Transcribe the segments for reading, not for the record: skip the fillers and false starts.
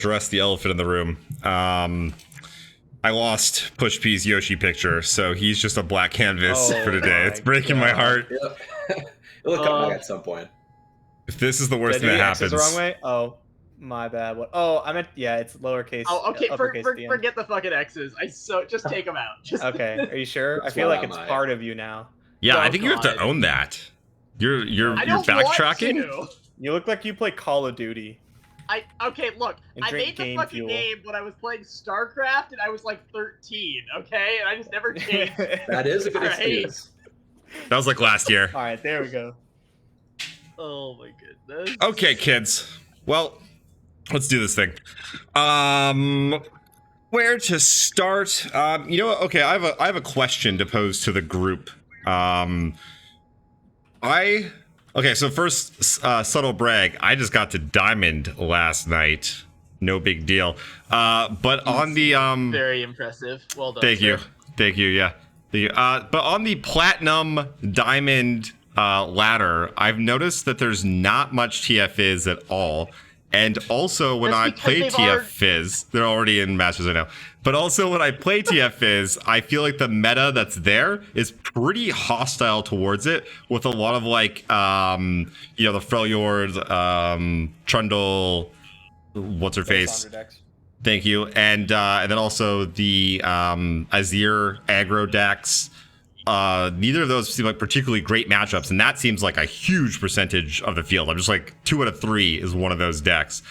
address the elephant in the room. I lost Push P's Yoshi picture, so he's just a black canvas for today. It's breaking my heart. Yeah. It'll come back at some point. If this is the worst Did thing I that do X's happens. the wrong way? Oh, my bad. What? Oh, I meant yeah. It's lowercase. Oh, okay. Uppercase at the end. Forget the fucking X's. Just take them out. Just Okay, are you sure? I That's feel what like am it's I. part of you now. Yeah, Oh, I think you have to God. own that. You're I don't backtracking. want to. You look like you play Call of Duty. Okay, look, And I drink made the Game fucking Fuel. game when I was playing StarCraft and I was like 13, okay? And I just never changed. That is a good Right. excuse. That was like last year. All right, there we go. Oh my goodness. Okay, kids. Well, let's do this thing. Where to start? You know what? Okay, I have a question to pose to the group. Okay, so first, subtle brag. I just got to Diamond last night. No big deal. But on the Very impressive. Well done. Thank you. sir. Thank you. Yeah. Thank you. But on the Platinum Diamond ladder, I've noticed that there's not much TF Fizz at all. And also when That's I because play they've TF Fizz, they're already in Masters right now. But also when I play TF Fizz, I feel like the meta that's there is pretty hostile towards it, with a lot of like, you know, the Freljord, Trundle, what's her face? Lisandra decks. Thank you. And then also the Azir aggro decks. Neither of those seem like particularly great matchups, and that seems like a huge percentage of the field. I'm just like 2 out of 3 is one of those decks.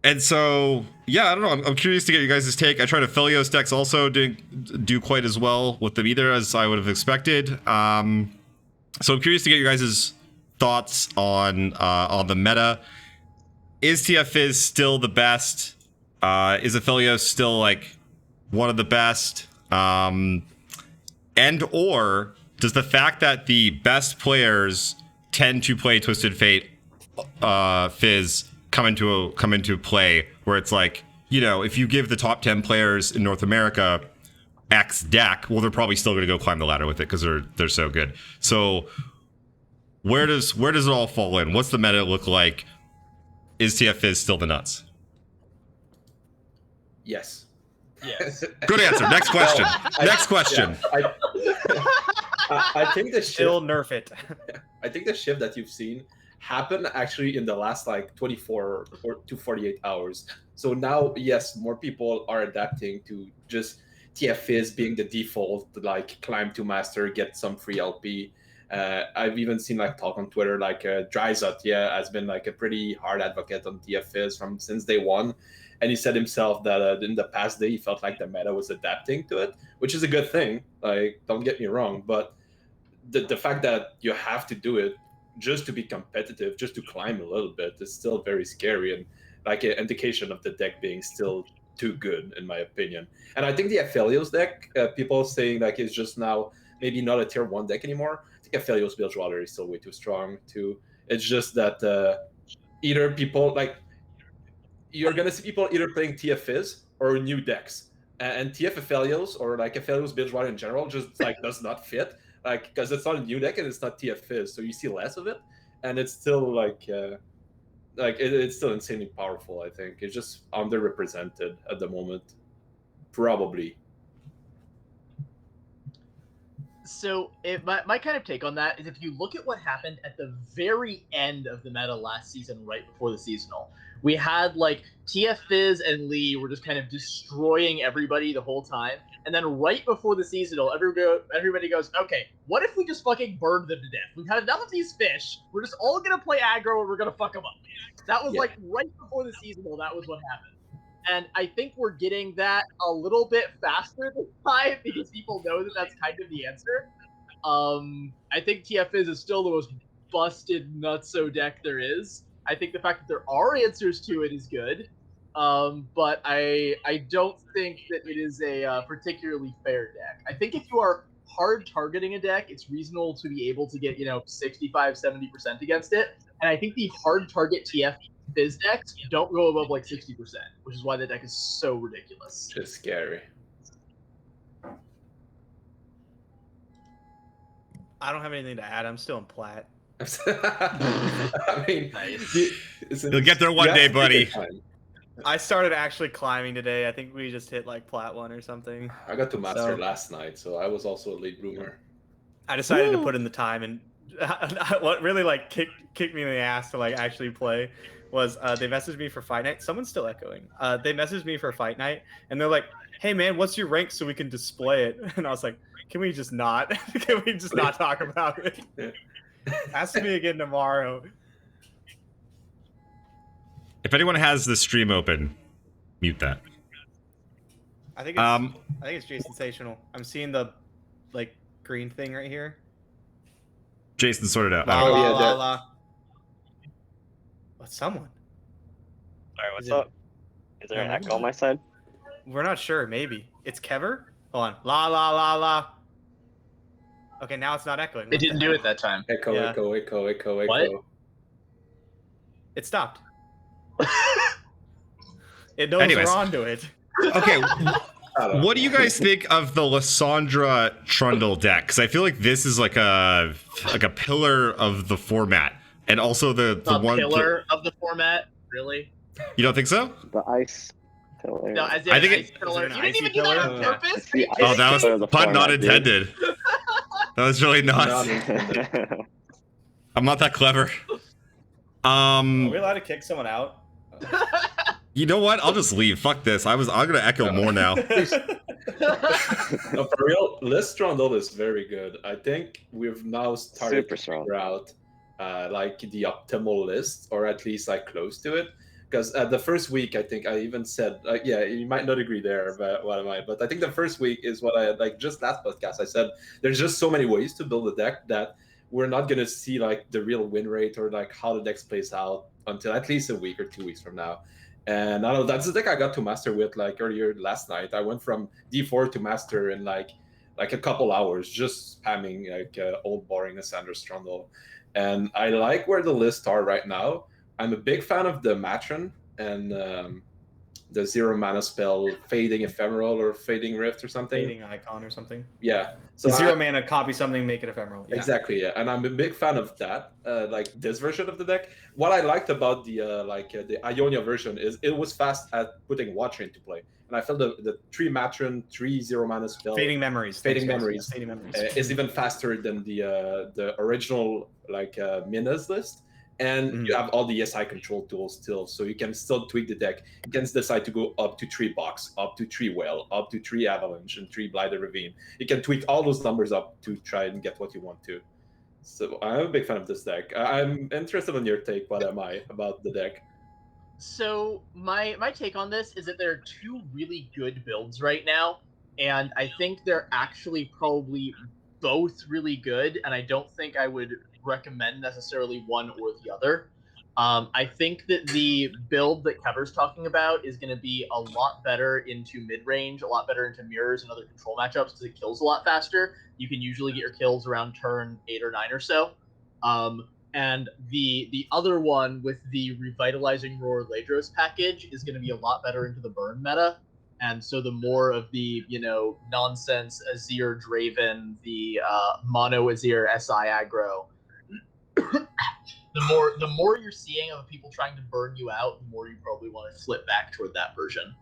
And so, yeah, I don't know. I'm curious to get you guys' take. I tried Aphelios decks also didn't do quite as well with them either as I would have expected. So I'm curious to get you guys' thoughts on the meta. Is TF Fizz still the best? Is Aphelios still like one of the best? And or does the fact that the best players tend to play Twisted Fate Fizz come into play, where it's like, you know, if you give the top 10 players in North America X deck, well, they're probably still going to go climb the ladder with it because they're so good. So where does it all fall in? What's the meta look like? Is TF Fizz still the nuts? Yes. Yes. Good answer. Next question. Well, Next question. Yeah, I think the Still shift. nerf it. I think the shift that you've seen happened actually in the last like 24 to 48 hours. So now, yes, more people are adapting to just TF Fizz being the default, to like climb to master, get some free LP. I've even seen like talk on Twitter, like Dryzot, yeah, has been like a pretty hard advocate on TF Fizz since day one. And he said himself that in the past day, he felt like the meta was adapting to it, which is a good thing. Like, don't get me wrong, but the fact that you have to do it just to be competitive, just to climb a little bit, is still very scary and like an indication of the deck being still too good, in my opinion. And I think the Aphelios deck, people saying like it's just now maybe not a tier 1 deck anymore. I think Aphelios Bilgewater is still way too strong too. It's just that either people like, you're gonna see people either playing TF Fizz or new decks, and TF Aphelios or like Aphelios Bilgewater in general just like does not fit, like because it's not a new deck and it's not TF Fizz, so you see less of it, and it's still like it's still insanely powerful. I think it's just underrepresented at the moment, probably. So my kind of take on that is, if you look at what happened at the very end of the meta last season, right before the seasonal, we had like TF Fizz and Lee were just kind of destroying everybody the whole time. And then right before the seasonal, everybody goes, okay, what if we just fucking burned them to death? We've had enough of these fish. We're just all going to play aggro and we're going to fuck them up. That was like right before the seasonal. That was what happened. And I think we're getting that a little bit faster this time because people know that that's kind of the answer. I think TF Fizz is still the most busted nutso deck there is. I think the fact that there are answers to it is good. But I don't think that it is a particularly fair deck. I think if you are hard targeting a deck, it's reasonable to be able to get, 65, 70% against it. And I think the hard target TF Fizz decks don't go above like 60%, which is why the deck is so ridiculous. Just scary. I don't have anything to add. I'm still in plat. I mean, Nice. You'll get there one you have day, to take buddy. your time. I started actually climbing today. I think we just hit like plat 1 or something. I got to master So- last night, so I was also a late bloomer. I decided to Woo! put in the time, and what really like kicked me in the ass to like actually play was they messaged me for fight night. Someone's still echoing. They messaged me for fight night, and they're like, "Hey man, what's your rank so we can display it?" And I was like, "Can we just not? Can we just not talk about it? Ask me again tomorrow." If anyone has the stream open, mute that. I think it's Jason Sensational. I'm seeing the like green thing right here. Jason sorted out. La Oh, la yeah, la that- la. What's someone? Sorry, what's Is it- up? Is there an echo on my side? We're not sure. Maybe it's Kever. Hold on. La la la la. Okay, now it's not echoing. It What the didn't do hell? it that time. Echo, Yeah. echo, echo, echo, What? echo. It stopped. It knows Anyways. we're onto it. Okay, I don't know. what do you guys think of the Lisandra Trundle deck? Because I feel like this is like a pillar of the format, and also the A one. pillar of the format, really? You don't think so? The ice pillar. No, as in I think ice it- pillar. Is it You an didn't even icy do that on pillar? purpose. It's the Oh, that was pillar of the pun not format, dude. intended. That was really Not not. intended. I'm not that clever. Are we allowed to kick someone out? You know what? I'll just leave. Fuck this. I'm gonna echo more now. No, for real, List Trundle is very good. I think we've now started Super to strong. figure out like the optimal list, or at least like close to it. Because the first week, I think I even said, yeah, you might not agree there, but what am I? But I think the first week is what I like. Just last podcast, I said there's just so many ways to build a deck that we're not gonna see like the real win rate or like how the deck plays out until at least a week or 2 weeks from now. And I don't know, that's the deck I got to master with like earlier last night. I went from D4 to master in like a couple hours, just spamming like old boring Lisandra Trundle. And I like where the lists are right now. I'm a big fan of the Matron and the 0 mana spell, Fading Ephemeral or Fading Rift or something. Fading icon or something. Yeah. So So zero mana, copy something, make it ephemeral. Yeah. Exactly, yeah, and I'm a big fan of that. Like this version of the deck. What I liked about the the Ionia version is it was fast at putting Watcher into play, and I felt the 3 Matron, 3 0 mana spell Fading memories. Fading Thanks, guys. Memories. Fading memories. is even faster than the original like Minas list. And you have all the SI control tools still, so you can still tweak the deck. You can decide to go up to 3 Box, up to 3 Whale, up to 3 Avalanche, and 3 Blighted Ravine. You can tweak all those numbers up to try and get what you want to. So I'm a big fan of this deck. I'm interested in your take. What am I about the deck? So my take on this is that there are 2 really good builds right now, and I think they're actually probably both really good, and I don't think I would recommend necessarily one or the other. I think that the build that Kever's talking about is going to be a lot better into mid-range, a lot better into mirrors and other control matchups because it kills a lot faster. You can usually get your kills around turn 8 or 9 or so. And the other one with the Revitalizing Roar Ladros package is going to be a lot better into the burn meta. And so the more of the, nonsense Azir Draven, the mono Azir SI aggro, the more you're seeing of people trying to burn you out, the more you probably want to flip back toward that version.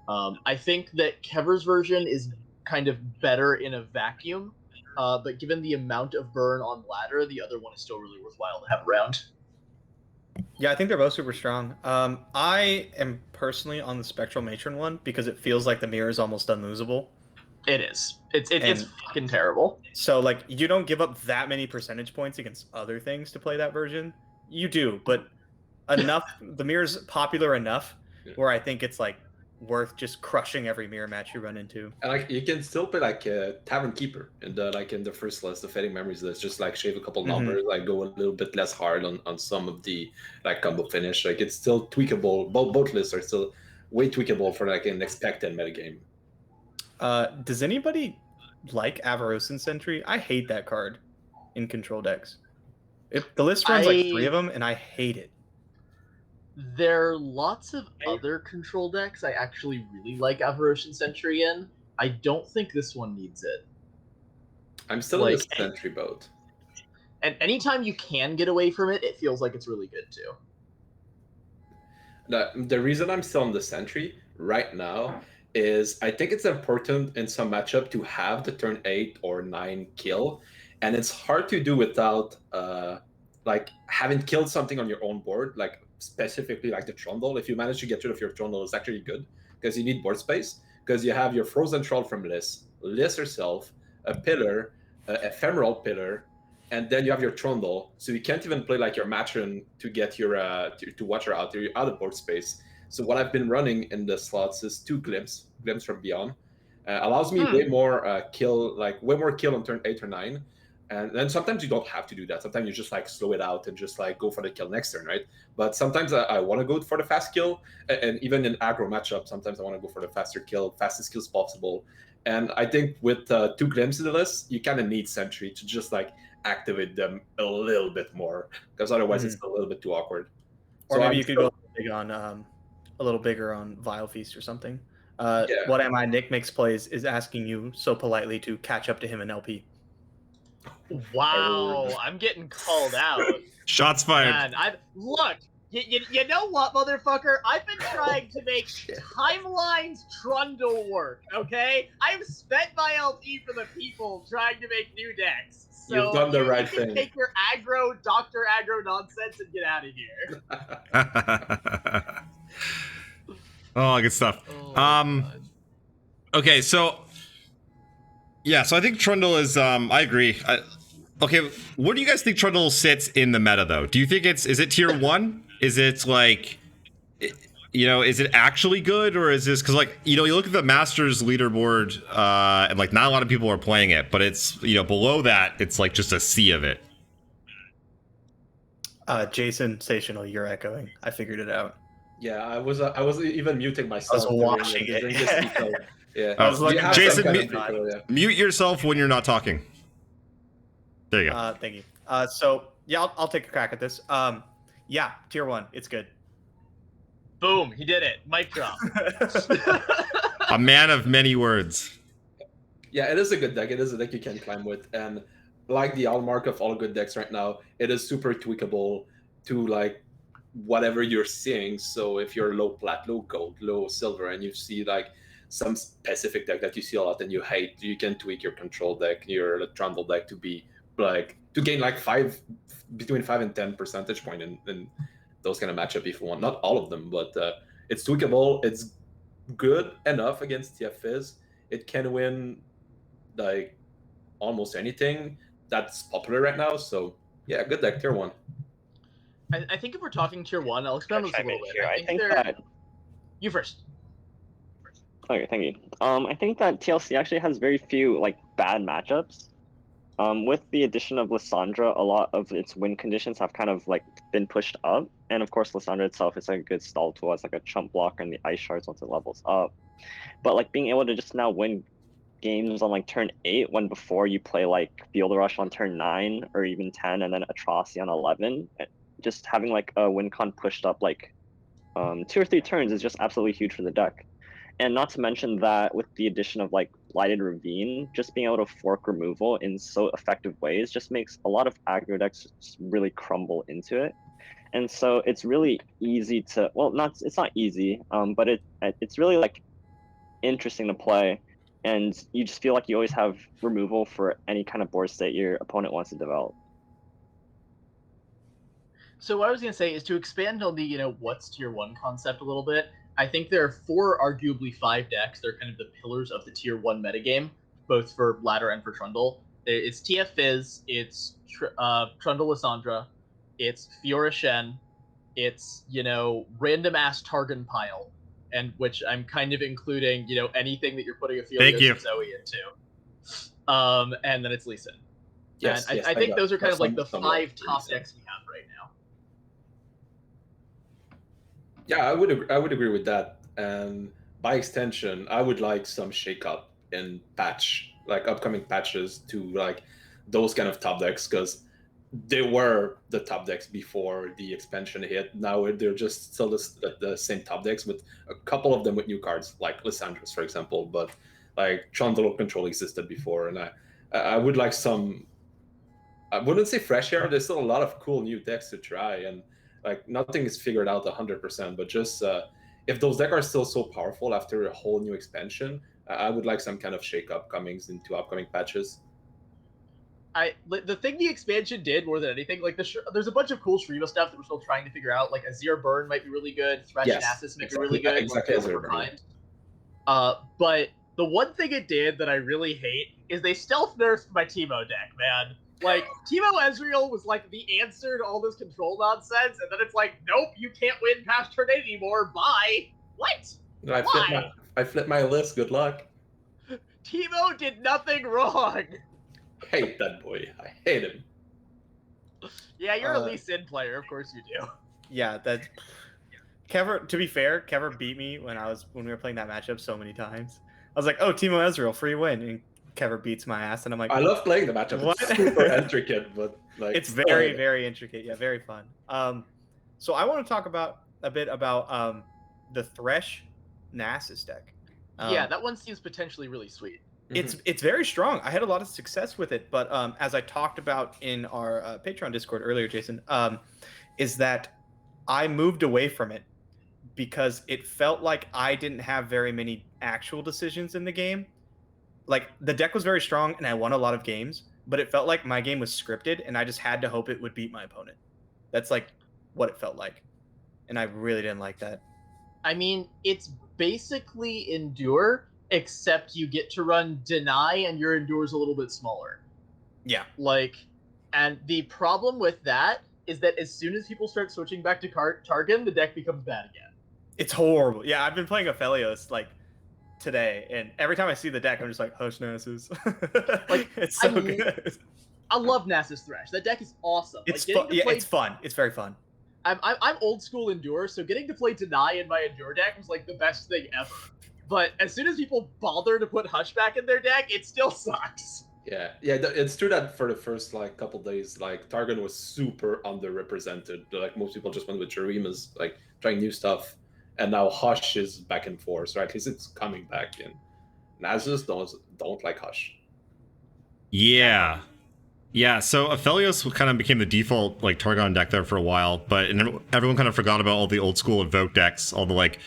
I think that Kever's version is kind of better in a vacuum, but given the amount of burn on ladder, the other one is still really worthwhile to have around. Yeah, I think they're both super strong. I am personally on the Spectral Matron one because it feels like the mirror is almost unlosable. It is. It's And- fucking terrible. So like you don't give up that many percentage points against other things to play that version. You do, but enough. The mirror's popular enough where I think it's like worth just crushing every mirror match you run into. And like you can still play like Tavern Keeper in the first list, the Fading Memories list. Just like shave a couple numbers, like go a little bit less hard on some of the like combo finish. Like it's still tweakable. Both lists are still way tweakable for like an expected metagame. Does anybody like Avarosan Sentry? I hate that card in control decks. The list runs like 3 of them, and I hate it. There are lots of other control decks I actually really like Avarician Sentry in. I don't think this one needs it. I'm still in Like- the Sentry boat. And anytime you can get away from it, it feels like it's really good too. The reason I'm still on the Sentry right now is I think it's important in some matchup to have the turn 8 or 9 kill, and it's hard to do without like having killed something on your own board, like specifically like the Trundle. If you manage to get rid of your Trundle, it's actually good because you need board space, because you have your Frozen Troll from Liz herself, a pillar, ephemeral pillar, and then you have your Trundle, so you can't even play like your Matron to get your to watch her out of board space. So what I've been running in the slots is 2 Glimpse from Beyond. Allows me way more way more kill on turn 8 or 9. And then sometimes you don't have to do that. Sometimes you just like slow it out and just like go for the kill next turn, right? But sometimes I want to go for the fast kill, and even in aggro matchup, sometimes I want to go for the fastest kills possible. And I think with 2 Glimpse in the list, you kind of need Sentry to just like activate them a little bit more, because otherwise it's a little bit too awkward. Or maybe you could go big on a little bigger on Vile Feast or something. What Am I Nick makes plays is asking you so politely to catch up to him in LP. Wow, I'm getting called out. Shots fired. Man, look. You know what, motherfucker? I've been trying to make Timeline's Trundle work, okay? I've spent my LP for the people trying to make new decks. So you've done the right you can thing. take your Dr. Aggro nonsense and get out of here. Oh, good stuff. Okay, so so I think Trundle is I agree. Okay, where do you guys think Trundle sits in the meta though? Do you think is it tier 1? Is it like, is it actually good, or is this because like you look at the Masters leaderboard and like not a lot of people are playing it, but it's below that it's like just a sea of it. Jason Stational, you're echoing. I figured it out. Yeah, I was even muting myself. I was watching it. Yeah, I was looking. Jason, mute yourself when you're not talking. There you go. Thank you. So yeah, I'll take a crack at this. Yeah, tier 1, it's good. Boom, he did it. Mic drop. A man of many words. Yeah, it is a good deck. It is a deck you can climb with, and like the hallmark of all good decks right now, it is super tweakable to like whatever you're seeing. So if you're low plat, low gold, low silver, and you see like some specific deck that you see a lot and you hate, you can tweak your control deck, your Trundle deck to be like to gain like between 5 and 10 percentage point in those kind of matchup if you want. Not all of them, but it's tweakable. It's good enough against TF Fizz. It can win like almost anything that's popular right now. So yeah, good deck, tier 1. I think if we're talking tier 1, I'll expand on this a little bit. I think that you first. Okay, thank you. I think that TLC actually has very few like bad matchups. With the addition of Lisandra, a lot of its win conditions have kind of like been pushed up, and of course Lisandra itself is like a good stall tool as like a chump blocker and the ice shards once it levels up. But like being able to just now win games on like turn 8 when before you play like Field Rush on turn 9 or even 10 and then Atrocity on 11, just having like a win con pushed up like 2 or 3 turns is just absolutely huge for the deck. And not to mention that with the addition of like Lighted Ravine, just being able to fork removal in so effective ways just makes a lot of aggro decks really crumble into it. And so it's really easy to, it's not easy, but it's really like interesting to play. And you just feel like you always have removal for any kind of board state your opponent wants to develop. So what I was going to say is to expand on the, what's tier 1 concept a little bit. I think there are 4, arguably 5 decks. They're kind of the pillars of the tier 1 metagame, both for Ladder and for Trundle. It's TF Fizz, it's Trundle Lisandra, it's Fiora Shen, it's, random ass Targon Pile, and which I'm kind of including, anything that you're putting a Fiora Zoe into. And then it's Lee Sin. Yes, and I think those are kind of like the 5 top decks we have right now. Yeah, I would agree with that. And by extension, I would like some shakeup in upcoming patches to like those kind of top decks, because they were the top decks before the expansion hit. Now they're just still the same top decks with a couple of them with new cards, like Lisandra's, for example. But like Trundle control existed before, and I would like some I wouldn't say fresh air. There's still a lot of cool new decks to try, and like nothing is figured out 100%. But just if those decks are still so powerful after a whole new expansion, I would like some kind of shake-up comings into upcoming patches. The thing the expansion did more than anything, like there's a bunch of cool Shriva stuff that we're still trying to figure out. Like Azir Burn might be really good. Thresh Nasus might be really good. Exactly, Azir Burn. But the one thing it did that I really hate is they stealth nerfed my Teemo deck, man. Like, Teemo Ezreal was like the answer to all this control nonsense, and then it's like, nope, you can't win past turn 8 anymore. Bye. What? I flipped my list. Good luck. Teemo did nothing wrong. I hate that boy. I hate him. Yeah, you're a Lee Sin player. Of course you do. Yeah, that. Kever, to be fair, Kever beat me when we were playing that matchup so many times. I was like, "Oh, Teemo Ezreal, free win," and Kever beats my ass, and I'm like, I love playing the matchup. What? It's super intricate, but like it's very, very intricate. Yeah, very fun. So I want to talk a bit about the Thresh Nasus deck. Yeah, that one seems potentially really sweet. It's very strong. I had a lot of success with it, but as I talked about in our Patreon Discord earlier, Jason, is that I moved away from it because it felt like I didn't have very many actual decisions in the game. Like, the deck was very strong and I won a lot of games, but it felt like my game was scripted and I just had to hope it would beat my opponent. That's like what it felt like. And I really didn't like that. I mean, it's basically Endure, except you get to run Deny and your Endure's a little bit smaller. Yeah. Like, and the problem with that is that as soon as people start switching back to Targon, the deck becomes bad again. It's horrible. Yeah, I've been playing Aphelios like today, and every time I see the deck, I'm just like, hush, Nasus. Like, it's so good. I love Nasus Thresh. That deck is awesome. It's fun. Yeah, it's fun. It's very fun. I'm old school Endure, so getting to play Deny in my Endure deck was like the best thing ever. But as soon as people bother to put Hush back in their deck, it still sucks. Yeah, it's true that for the first like couple days, like Targon was super underrepresented. Like most people just went with Jarima's, like trying new stuff, and now Hush is back and forth. Right, at least it's coming back in. Nasus don't like Hush. Yeah. So Aphelios kind of became the default like Targon deck there for a while, but everyone kind of forgot about all the old school Invoke decks, all the like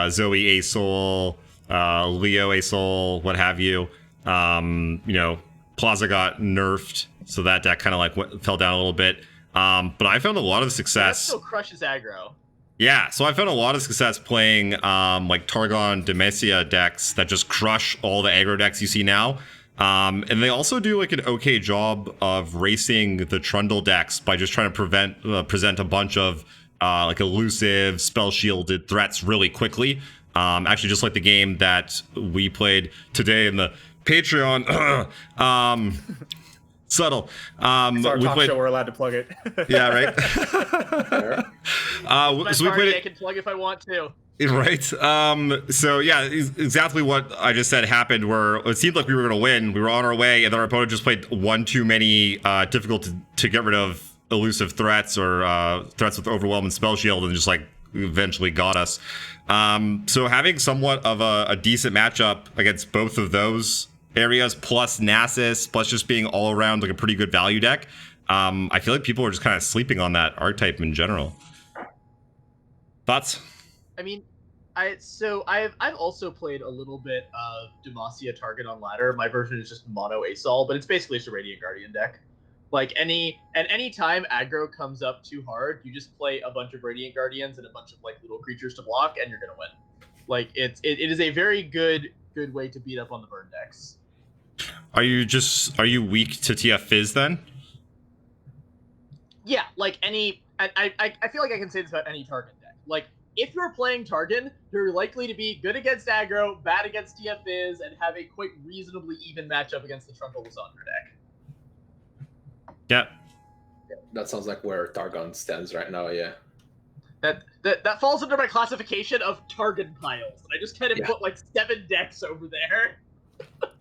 Zoe A Soul, Leo A Soul, what have you. Plaza got nerfed, so that deck kind of like fell down a little bit. But I found a lot of success. That still crushes aggro. Yeah, so I found a lot of success playing like Targon Demesia decks that just crush all the aggro decks you see now. And they also do like an okay job of racing the Trundle decks by just trying to present a bunch of like elusive, spell shielded threats really quickly. Actually, just like the game that we played today in the Patreon. Subtle. It's our talk show. We're allowed to plug it. Yeah, right. So we played it. I can plug if I want to. Right. So yeah, exactly what I just said happened. Where it seemed like we were going to win. We were on our way, and then our opponent just played one too many difficult to get rid of elusive threats or threats with overwhelming spell shield, and just like eventually got us. So having somewhat of a decent matchup against both of those areas, plus Nasus, plus just being all around like a pretty good value deck, I feel like people are just kind of sleeping on that archetype in general. Thoughts? I mean, I've also played a little bit of Demacia Target on ladder. My version is just mono Asol, but it's basically just a Radiant Guardian deck. Like any time aggro comes up too hard, you just play a bunch of Radiant Guardians and a bunch of like little creatures to block, and you're gonna win. Like it is a very good way to beat up on the burn decks. Are you weak to TF Fizz then? Yeah, like I feel like I can say this about any Target deck. Like, if you're playing Targon, you're likely to be good against aggro, bad against TF Fizz, and have a quite reasonably even matchup against the Trundle Lisandra deck. Yeah. That sounds like where Targon stands right now, yeah. That falls under my classification of Targon piles. And I just kind of put like 7 decks over there.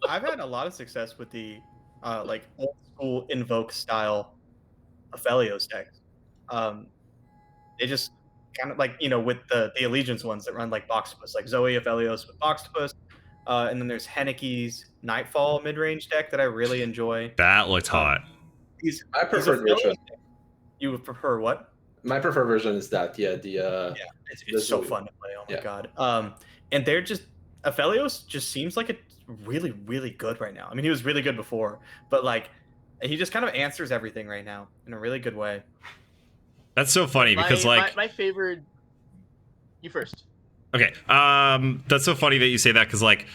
I've had a lot of success with the like old school Invoke style Aphelios decks. They just kind of like, with the Allegiance ones that run like Boxtopus, like Zoe Aphelios with Boxtopus. And then there's Henneke's Nightfall mid-range deck that I really enjoy. That looks hot. My preferred version. You would prefer what? My preferred version is that, yeah. It's so fun to play. Oh my god. And they're just Aphelios just seems like it's really, really good right now. I mean, he was really good before, but like he just kind of answers everything right now in a really good way. That's so funny because like my favorite. You first. Okay. That's so funny that you say that because like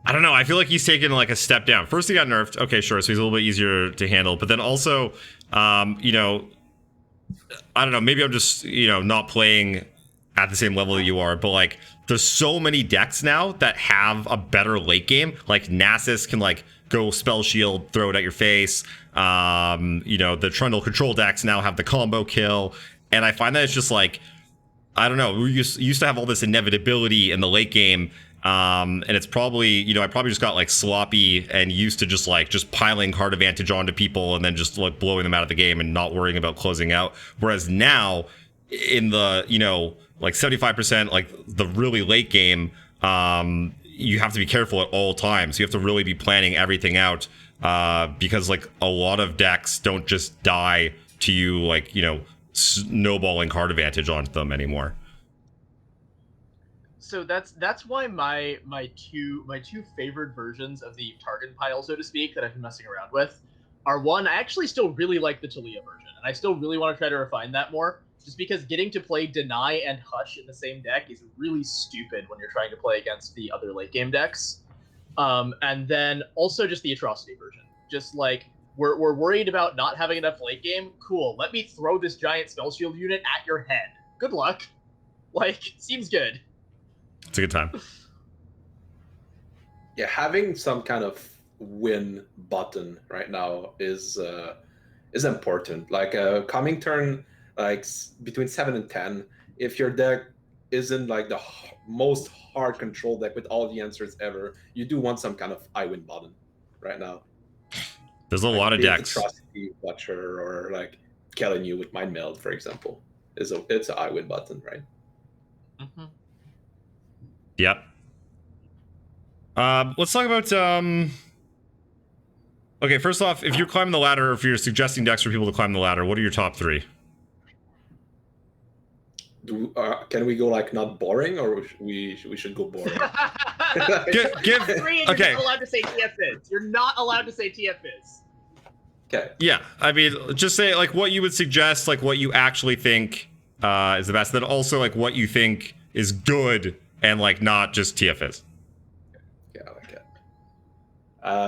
I don't know. I feel like he's taken like a step down. First, he got nerfed. Okay, sure. So he's a little bit easier to handle. But then also, you know, I don't know. Maybe I'm just not playing at the same level that you are. But like, there's so many decks now that have a better late game. Like Nasus can like go spell shield, throw it at your face. The Trundle control decks now have the combo kill, and I find that it's just like I don't know. We used to have all this inevitability in the late game. And it's probably, I probably just got like sloppy and used to just piling card advantage onto people and then just like blowing them out of the game and not worrying about closing out. Whereas now in the, like 75%, like the really late game, you have to be careful at all times. You have to really be planning everything out, because like a lot of decks don't just die to you, like, snowballing card advantage onto them anymore. So that's why my two favorite versions of the target pile, so to speak, that I've been messing around with are one, I actually still really like the Talia version, and I still really want to try to refine that more, just because getting to play Deny and Hush in the same deck is really stupid when you're trying to play against the other late game decks. And then also just the Atrocity version. Just like, we're worried about not having enough late game? Cool, let me throw this giant spell shield unit at your head. Good luck. Like, seems good. It's a good time. Yeah, having some kind of win button right now is important. Like coming turn, like between 7 and 10, if your deck isn't like the most hard control deck with all the answers ever, you do want some kind of I win button right now. There's a lot of decks. Atrocity Watcher or like killing you with Mind Meld, for example, it's an I win button, right? Mm-hmm. Yep. Let's talk about okay, first off, if you're climbing the ladder, or if you're suggesting decks for people to climb the ladder, what are your top 3? Can we go like not boring, or we should go boring? Give okay. You're not allowed to say TFIs. You're not allowed to say TFIs. Okay. Yeah, I mean, just say like what you would suggest, like what you actually think is the best. Then also like what you think is good and like not just TFIs. Yeah, I like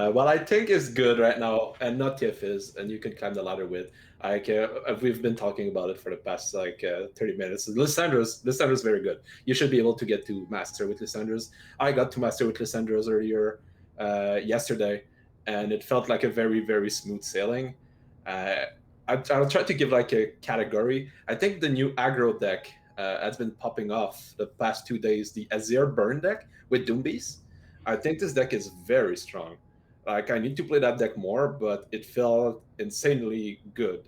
it. What I think is good right now, and not TFIs, and you can climb the ladder with. Like we've been talking about it for the past 30 minutes. Lisandra's very good. You should be able to get to master with Lisandra's. I got to master with Lisandra's earlier yesterday, and it felt like a very, very smooth sailing. I'll try to give like a category. I think the new aggro deck has been popping off the past 2 days. The Azir Burn deck with Doombeast. I think this deck is very strong. Like I need to play that deck more, but it felt insanely good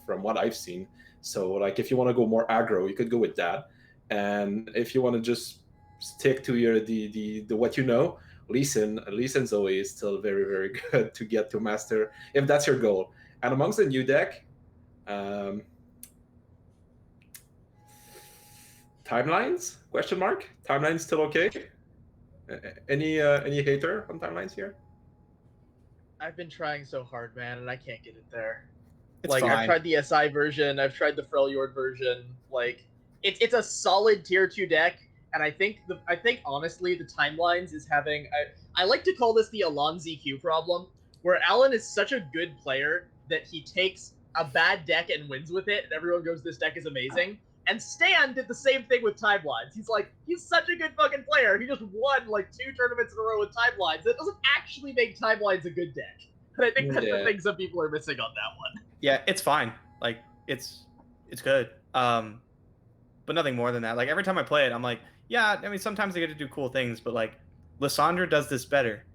from what I've seen. So like if you want to go more aggro, you could go with that. And if you want to just stick to your the what you know, Lee Sin Zoe is still very, very good to get to master if that's your goal. And amongst the new deck, timelines? Question mark? Timelines still okay? Any hater on timelines here? I've been trying so hard, man, and I can't get it there. It's like fine. I've tried the SI version, I've tried the Freljord version. Like it's a solid tier 2 deck, and I think honestly the timelines is having I like to call this the Alon ZQ problem, where Alan is such a good player that he takes a bad deck and wins with it, and everyone goes, this deck is amazing. And Stan did the same thing with timelines. He's such a good fucking player. He just won like 2 tournaments in a row with timelines. That doesn't actually make timelines a good deck. And I think that's the thing some people are missing on that one. Yeah, it's fine. Like it's good. But nothing more than that. Like every time I play it, I'm like, yeah, I mean sometimes I get to do cool things, but like Lisandra does this better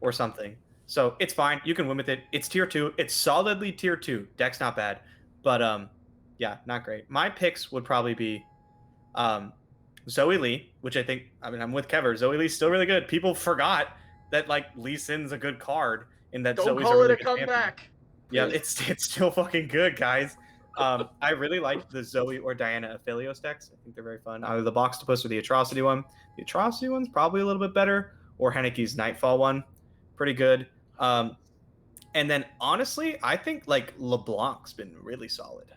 or something. So it's fine. You can win with it. It's tier 2. It's solidly tier 2. Deck's not bad. But yeah, not great. My picks would probably be Zoe Lee, which I'm with Kever. Zoe Lee's still really good. People forgot that like Lee Sin's a good card and that Don't Zoe's call a really it a good champion. comeback. Yeah, Crazy. it's still fucking good, guys. I really like the Zoe or Diana Aphelios decks. I think they're very fun. Either the Boxtopus or the Atrocity one. The Atrocity one's probably a little bit better, or Heneke's Nightfall one, pretty good. And then honestly, I think like LeBlanc's been really solid.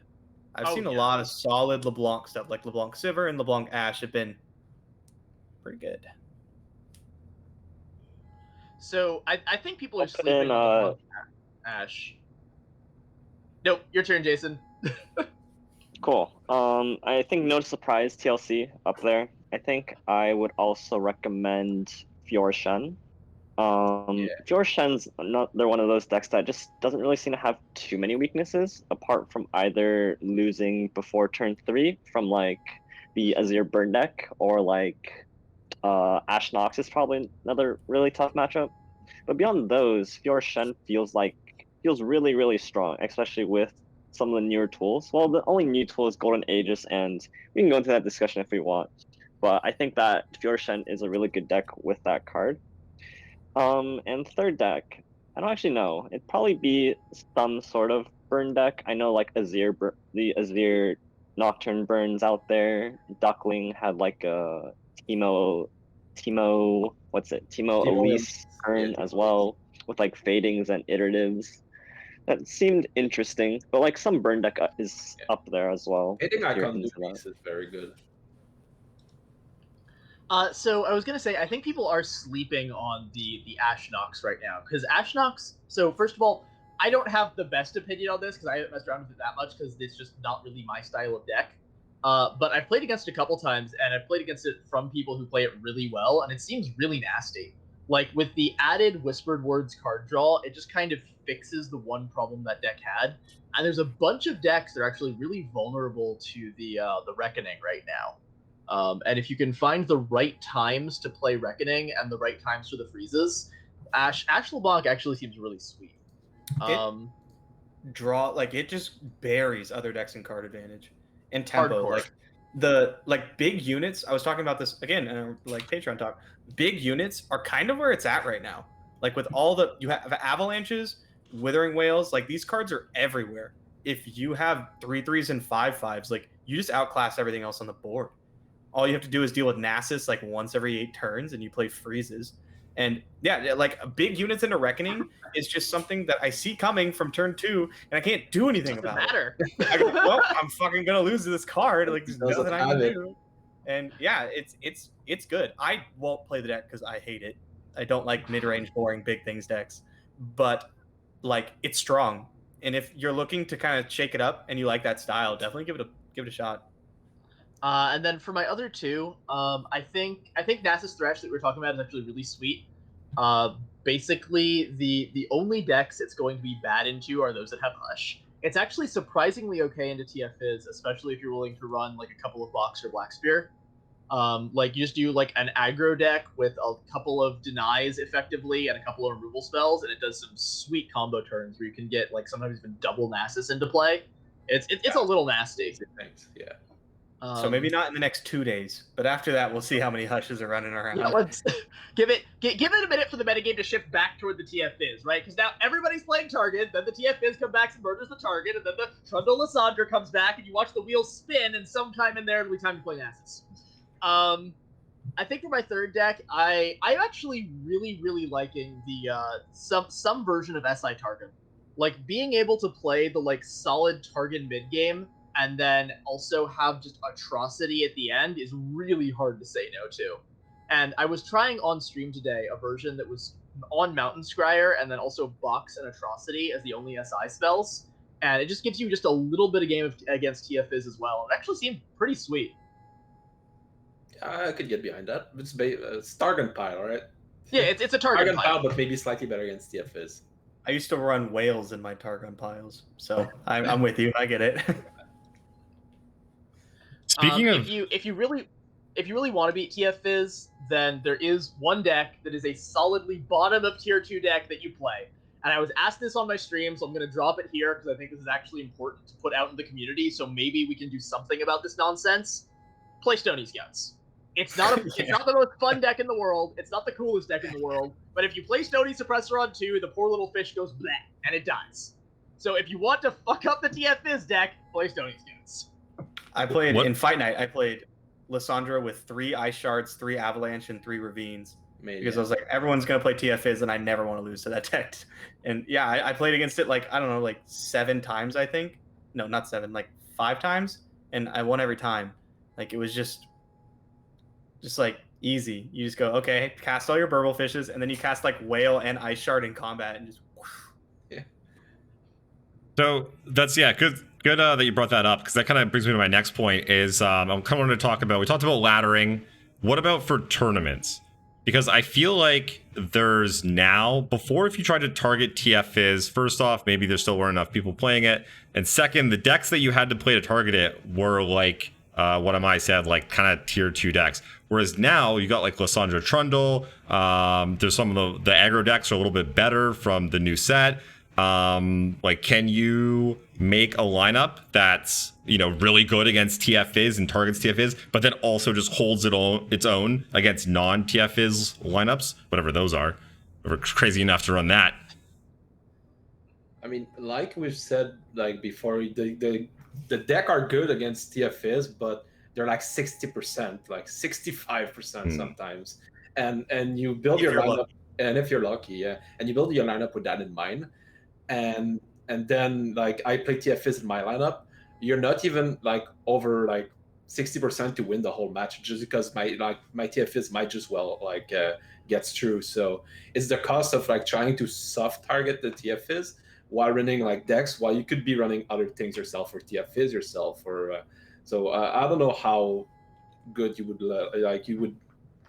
I've Oh, seen a yeah. lot of solid LeBlanc stuff, like LeBlanc Sivir and LeBlanc Ash have been pretty good. So I think people are I'll put sleeping in, on LeBlanc Ash. Nope, your turn, Jason. Cool. I think no surprise TLC up there. I think I would also recommend Fiora. Fiora Shen's another one of those decks that just doesn't really seem to have too many weaknesses, apart from either losing before turn 3 from like the Azir burn deck, or like Ash Nox is probably another really tough matchup. But beyond those, Fiora Shen feels really, really strong, especially with some of the newer tools. Well, the only new tool is Golden Aegis, and we can go into that discussion if we want. But I think that Fiora Shen is a really good deck with that card. And third deck, I don't actually know. It'd probably be some sort of burn deck. I know like the Azir Nocturne burns out there. Duckling had like a what's it? Timo Timo Elise burn yeah, as Timo well, with like fadings and iteratives. That seemed interesting, but like some burn deck is Yeah. up there as well. Hitting if you're icon into that. Luis is very good. So I was gonna say I think people are sleeping on the Ash Nox right now, because Ash Nox. So first of all, I don't have the best opinion on this because I haven't messed around with it that much because it's just not really my style of deck. But I've played against it a couple times, and I've played against it from people who play it really well, and it seems really nasty. Like with the added Whispered Words card draw, it just kind of fixes the one problem that deck had. And there's a bunch of decks that are actually really vulnerable to the Reckoning right now. And if you can find the right times to play Reckoning and the right times for the freezes, Ash LeBlanc actually seems really sweet. It just buries other decks in card advantage and tempo. Hardcore. Like big units. I was talking about this again in like Patreon talk. Big units are kind of where it's at right now. Like with all the you have avalanches, withering whales. Like these cards are everywhere. If you have 3/3s and 5/5s, like you just outclass everything else on the board. All you have to do is deal with Nasus like once every 8 turns, and you play freezes. And yeah, like big units into Reckoning is just something that I see coming from turn 2, and I can't do anything Doesn't about matter. it. I go, well, I'm fucking gonna lose this card. Like there's Doesn't nothing I can have it. do. And yeah, it's good. I won't play the deck because I hate it. I don't like mid-range, boring, big things decks. But like it's strong, and if you're looking to kind of shake it up and you like that style, definitely give it a shot. And then for my other two, I think Nasus Thresh that we were talking about is actually really sweet. Basically, the only decks it's going to be bad into are those that have Hush. It's actually surprisingly okay into TFIs, especially if you're willing to run like a couple of Boxer Black Spear. Like you just do like an aggro deck with a couple of denies effectively and a couple of removal spells, and it does some sweet combo turns where you can get like sometimes even double Nasus into play. It's a little nasty. Thanks. Yeah. So maybe not in the next 2 days, but after that, we'll see how many Hushes are running around. Yeah, let's give it a minute for the metagame to shift back toward the TFIs, right? Because now everybody's playing target, then the TFIs come back and murders the target, and then the Trundle Lisandra comes back, and you watch the wheels spin, and sometime in there it'll be time to play Nasus. I think for my third deck, I'm actually really liking the some version of SI Targon. Like being able to play the like solid Targon mid game and then also have just Atrocity at the end is really hard to say no to. And I was trying on stream today a version that was on Mountain Scryer and then also Box and Atrocity as the only SI spells. And it just gives you just a little bit of game against TFIs as well. It actually seemed pretty sweet. I could get behind that. It's Targon pile, right? Yeah, it's a Targon pile. But maybe slightly better against TFIs. I used to run whales in my Targon piles, so I'm with you. I get it. Speaking of, if you really want to beat TFIs, then there is one deck that is a solidly bottom of tier 2 deck that you play. And I was asked this on my stream, so I'm going to drop it here because I think this is actually important to put out in the community. So maybe we can do something about this nonsense. Play Stony Scouts. It's not it's not the most fun deck in the world. It's not the coolest deck in the world. But if you play Stony Suppressor on 2, the poor little fish goes bleh, and it dies. So if you want to fuck up the TFIz deck, play Stony Scouts. I played What? in Fight Night. I played Lisandra with 3 Ice Shards, 3 Avalanche, and 3 Ravines. Because I was like, everyone's gonna play TFIz, and I never want to lose to that deck. And yeah, I played against it like I don't know, like 7 times I think. No, not 7, like 5 times, and I won every time. Like it was just like easy. You just go, okay, cast all your Burble Fishes, and then you cast like Whale and Ice Shard in combat, and just. So that's good that you brought that up, because that kind of brings me to my next point. Is I'm kind of wanting to talk about. We talked about laddering. What about for tournaments? Because I feel like there's now, before, if you try to target TFIz, first off, maybe there still weren't enough people playing it, and second, the decks that you had to play to target it were like what am I said, like kind of tier 2 decks. Whereas now you got like Lisandra Trundle. There's some of the aggro decks are a little bit better from the new set. Like, can you make a lineup that's, you know, really good against TFIz and targets TFIz, but then also just holds its own against non-TFIz lineups, whatever those are? We're crazy enough to run that. I mean, like we've said like before, the deck are good against TFIs, but they're like 60%, like 65% sometimes. And you build your lineup, and if you're lucky, yeah, and you build your lineup with that in mind. And then like I play TFIs in my lineup, you're not even like over like 60% to win the whole match, just because my TFIs might just well like gets through. So it's the cost of like trying to soft target the TFIs while running like decks, while you could be running other things yourself, or TFIs yourself, or so I don't know how good you would you would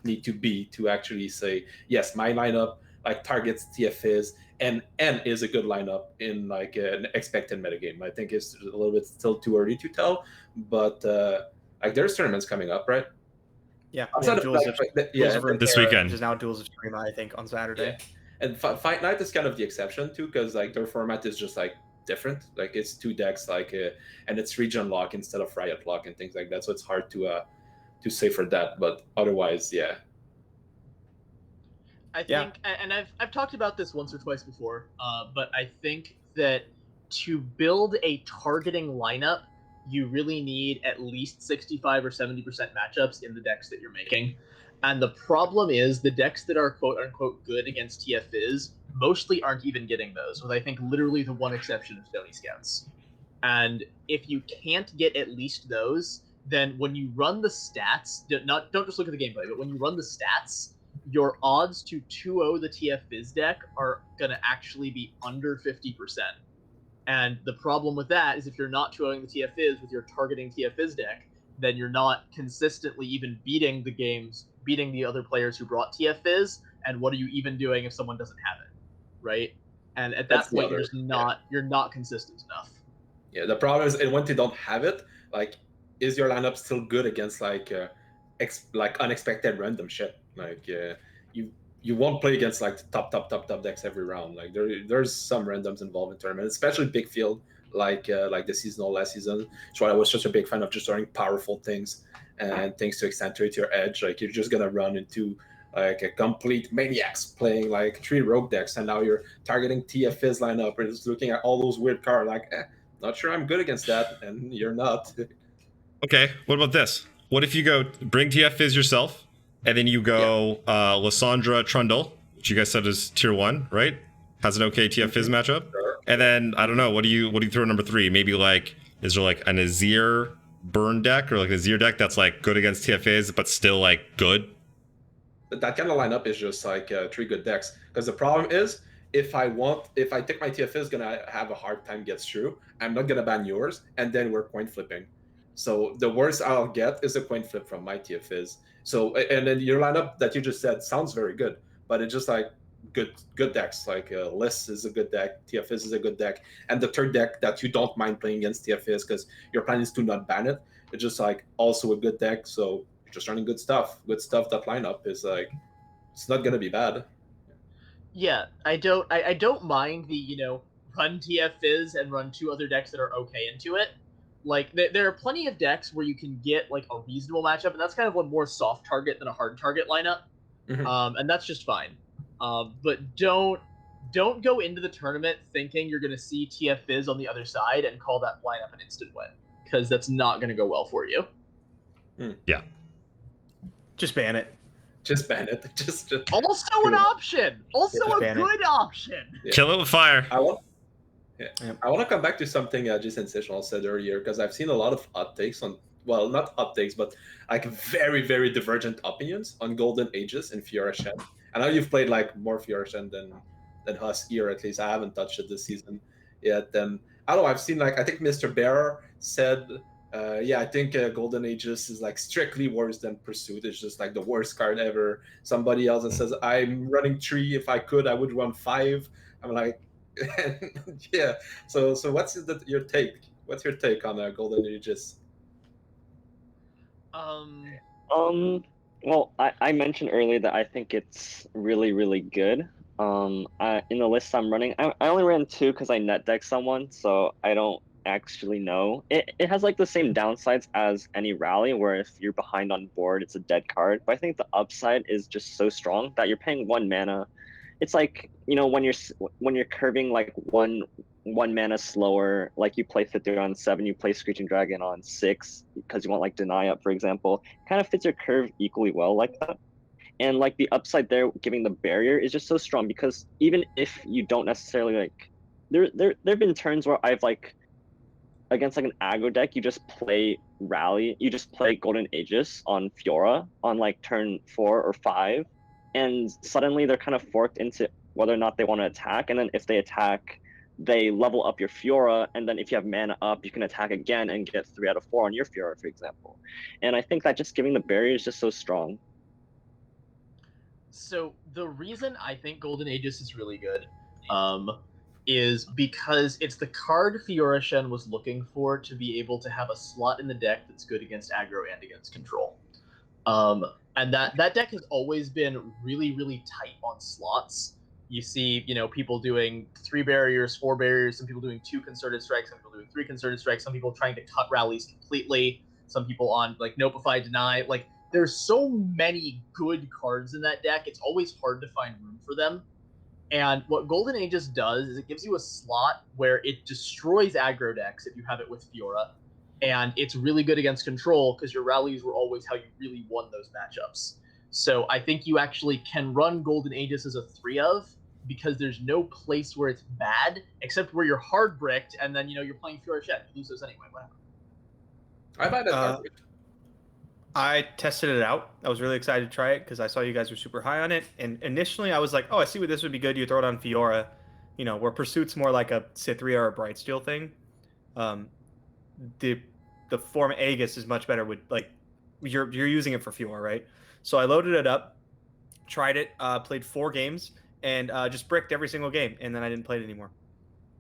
need to be to actually say, yes, my lineup like targets TFIs and is a good lineup in like an expected metagame. I think it's a little bit still too early to tell, but like there's tournaments coming up, right? Yeah, Duels of this weekend, which is now Duels of Shurima, I think, on Saturday. Yeah. And Fight Night is kind of the exception too, because like their format is just like different. Like it's 2 decks, like and it's region lock instead of riot lock and things like that. So it's hard to say for that. But otherwise, yeah. I think, and I've talked about this once or twice before, but I think that to build a targeting lineup, you really need at least 65 or 70% matchups in the decks that you're making. And the problem is the decks that are quote unquote good against TFIs mostly aren't even getting those, with I think literally the one exception of Stony Scouts. And if you can't get at least those, then when you run the stats, don't just look at the gameplay, but when you run the stats, your odds to 2-0 the TFIz deck are going to actually be under 50%. And the problem with that is if you're not 2-0ing the TFIz with your targeting TFIz deck, then you're not consistently even beating the other players who brought TFIz, and what are you even doing if someone doesn't have it, right? And at that point, you're not consistent enough. Yeah, the problem is, and when they don't have it, like, is your lineup still good against like unexpected random shit? Like you won't play against like the top decks every round. Like there's some randoms involved in tournaments, especially big field like the seasonal last season. So I was such a big fan of just throwing powerful things and things to accentuate your edge. Like you're just gonna run into like a complete maniacs playing like 3 rogue decks, and now you're targeting TFIs lineup and just looking at all those weird cards. Like, not sure I'm good against that, and you're not. Okay, what about this? What if you go bring TFIs yourself, and then you go Lisandra Trundle, which you guys said is tier 1, right? Has an okay TFIs matchup. Sure. And then I don't know, what do you throw number 3? Maybe like, is there like an Azir burn deck, or like an Azir deck that's like good against TFIs but still like good? That kind of lineup is just like 3 good decks. Because the problem is, if I take my TFIs, gonna have a hard time gets through, I'm not gonna ban yours, and then we're coin flipping. So the worst I'll get is a coin flip from my TFIs. So, and then your lineup that you just said sounds very good, but it's just like good decks. Like Liss is a good deck, TFIs is a good deck, and the third deck that you don't mind playing against TFIs because your plan is to not ban it. It's just like also a good deck. So you're just running good stuff. Good stuff. That lineup is like, it's not gonna be bad. Yeah, I don't mind the run TFIs and run 2 other decks that are okay into it. Like there are plenty of decks where you can get like a reasonable matchup, and that's kind of a more soft target than a hard target lineup, and that's just fine. But don't don't go into the tournament thinking you're going to see TF Fizz on the other side and call that lineup an instant win, because that's not going to go well for you. Yeah. Just ban it. Just ban it. Just Also an option. Also Yeah. a Ban it. good option. Yeah. Kill it with fire. I want. Yeah. Yep. I want to come back to something just Sensational said earlier, because I've seen a lot of hot takes on, well, not hot takes, but like very, very divergent opinions on Golden Aegis and Fiora Shen. I know you've played like more Fiora Shen than us here, at least. I haven't touched it this season yet. I don't know. I've seen like, I think Mr. Bear said, yeah, I think Golden Aegis is like strictly worse than Pursuit. It's just like the worst card ever. Somebody else that says, I'm running 3. If I could, I would run 5. I'm like, yeah. So what's your take? What's your take on Golden Aegis? Well, I mentioned earlier that I think it's really, really good. In the list I'm running, I only ran 2 because I net decked someone, so I don't actually know. It has like the same downsides as any rally, where if you're behind on board, it's a dead card. But I think the upside is just so strong that you're paying 1 mana. It's like, you know, when you're curving like one mana slower, like you play Thither on 7, you play Screeching Dragon on 6 because you want like Deny Up, for example. Kind of fits your curve equally well like that. And like the upside there, giving the barrier is just so strong, because even if you don't necessarily like, there've been turns where I've like, against like an aggro deck, you just play Rally, you just play Golden Aegis on Fiora on like turn 4 or 5, and suddenly they're kind of forked into whether or not they want to attack. And then if they attack, they level up your Fiora, and then if you have mana up, you can attack again and get 3 out of 4 on your Fiora, for example. And I think that just giving the barrier is just so strong. So the reason I think Golden Aegis is really good is because it's the card Fiora Shen was looking for to be able to have a slot in the deck that's good against aggro and against control. And that deck has always been really, really tight on slots. You see, you know, people doing 3 barriers, 4 barriers, some people doing 2 concerted strikes, some people doing 3 concerted strikes, some people trying to cut rallies completely, some people on like Notify, Deny. Like, there's so many good cards in that deck, it's always hard to find room for them. And what Golden Aegis does is it gives you a slot where it destroys aggro decks if you have it with Fiora, and it's really good against control because your rallies were always how you really won those matchups. So I think you actually can run Golden Aegis as a 3 of, because there's no place where it's bad except where you're hard bricked, and then, you know, you're playing Fiora Shen, you lose those anyway, whatever. I buy that hard. I tested it out. I was really excited to try it because I saw you guys were super high on it. And initially I was like, oh, I see what this would be good. You throw it on Fiora, you know, where Pursuit's more like a Cithria or a Brightsteel thing. The form Aegis is much better with, like, you're using it for Fiora, right? So I loaded it up, tried it, played 4 games, and just bricked every single game. And then I didn't play it anymore.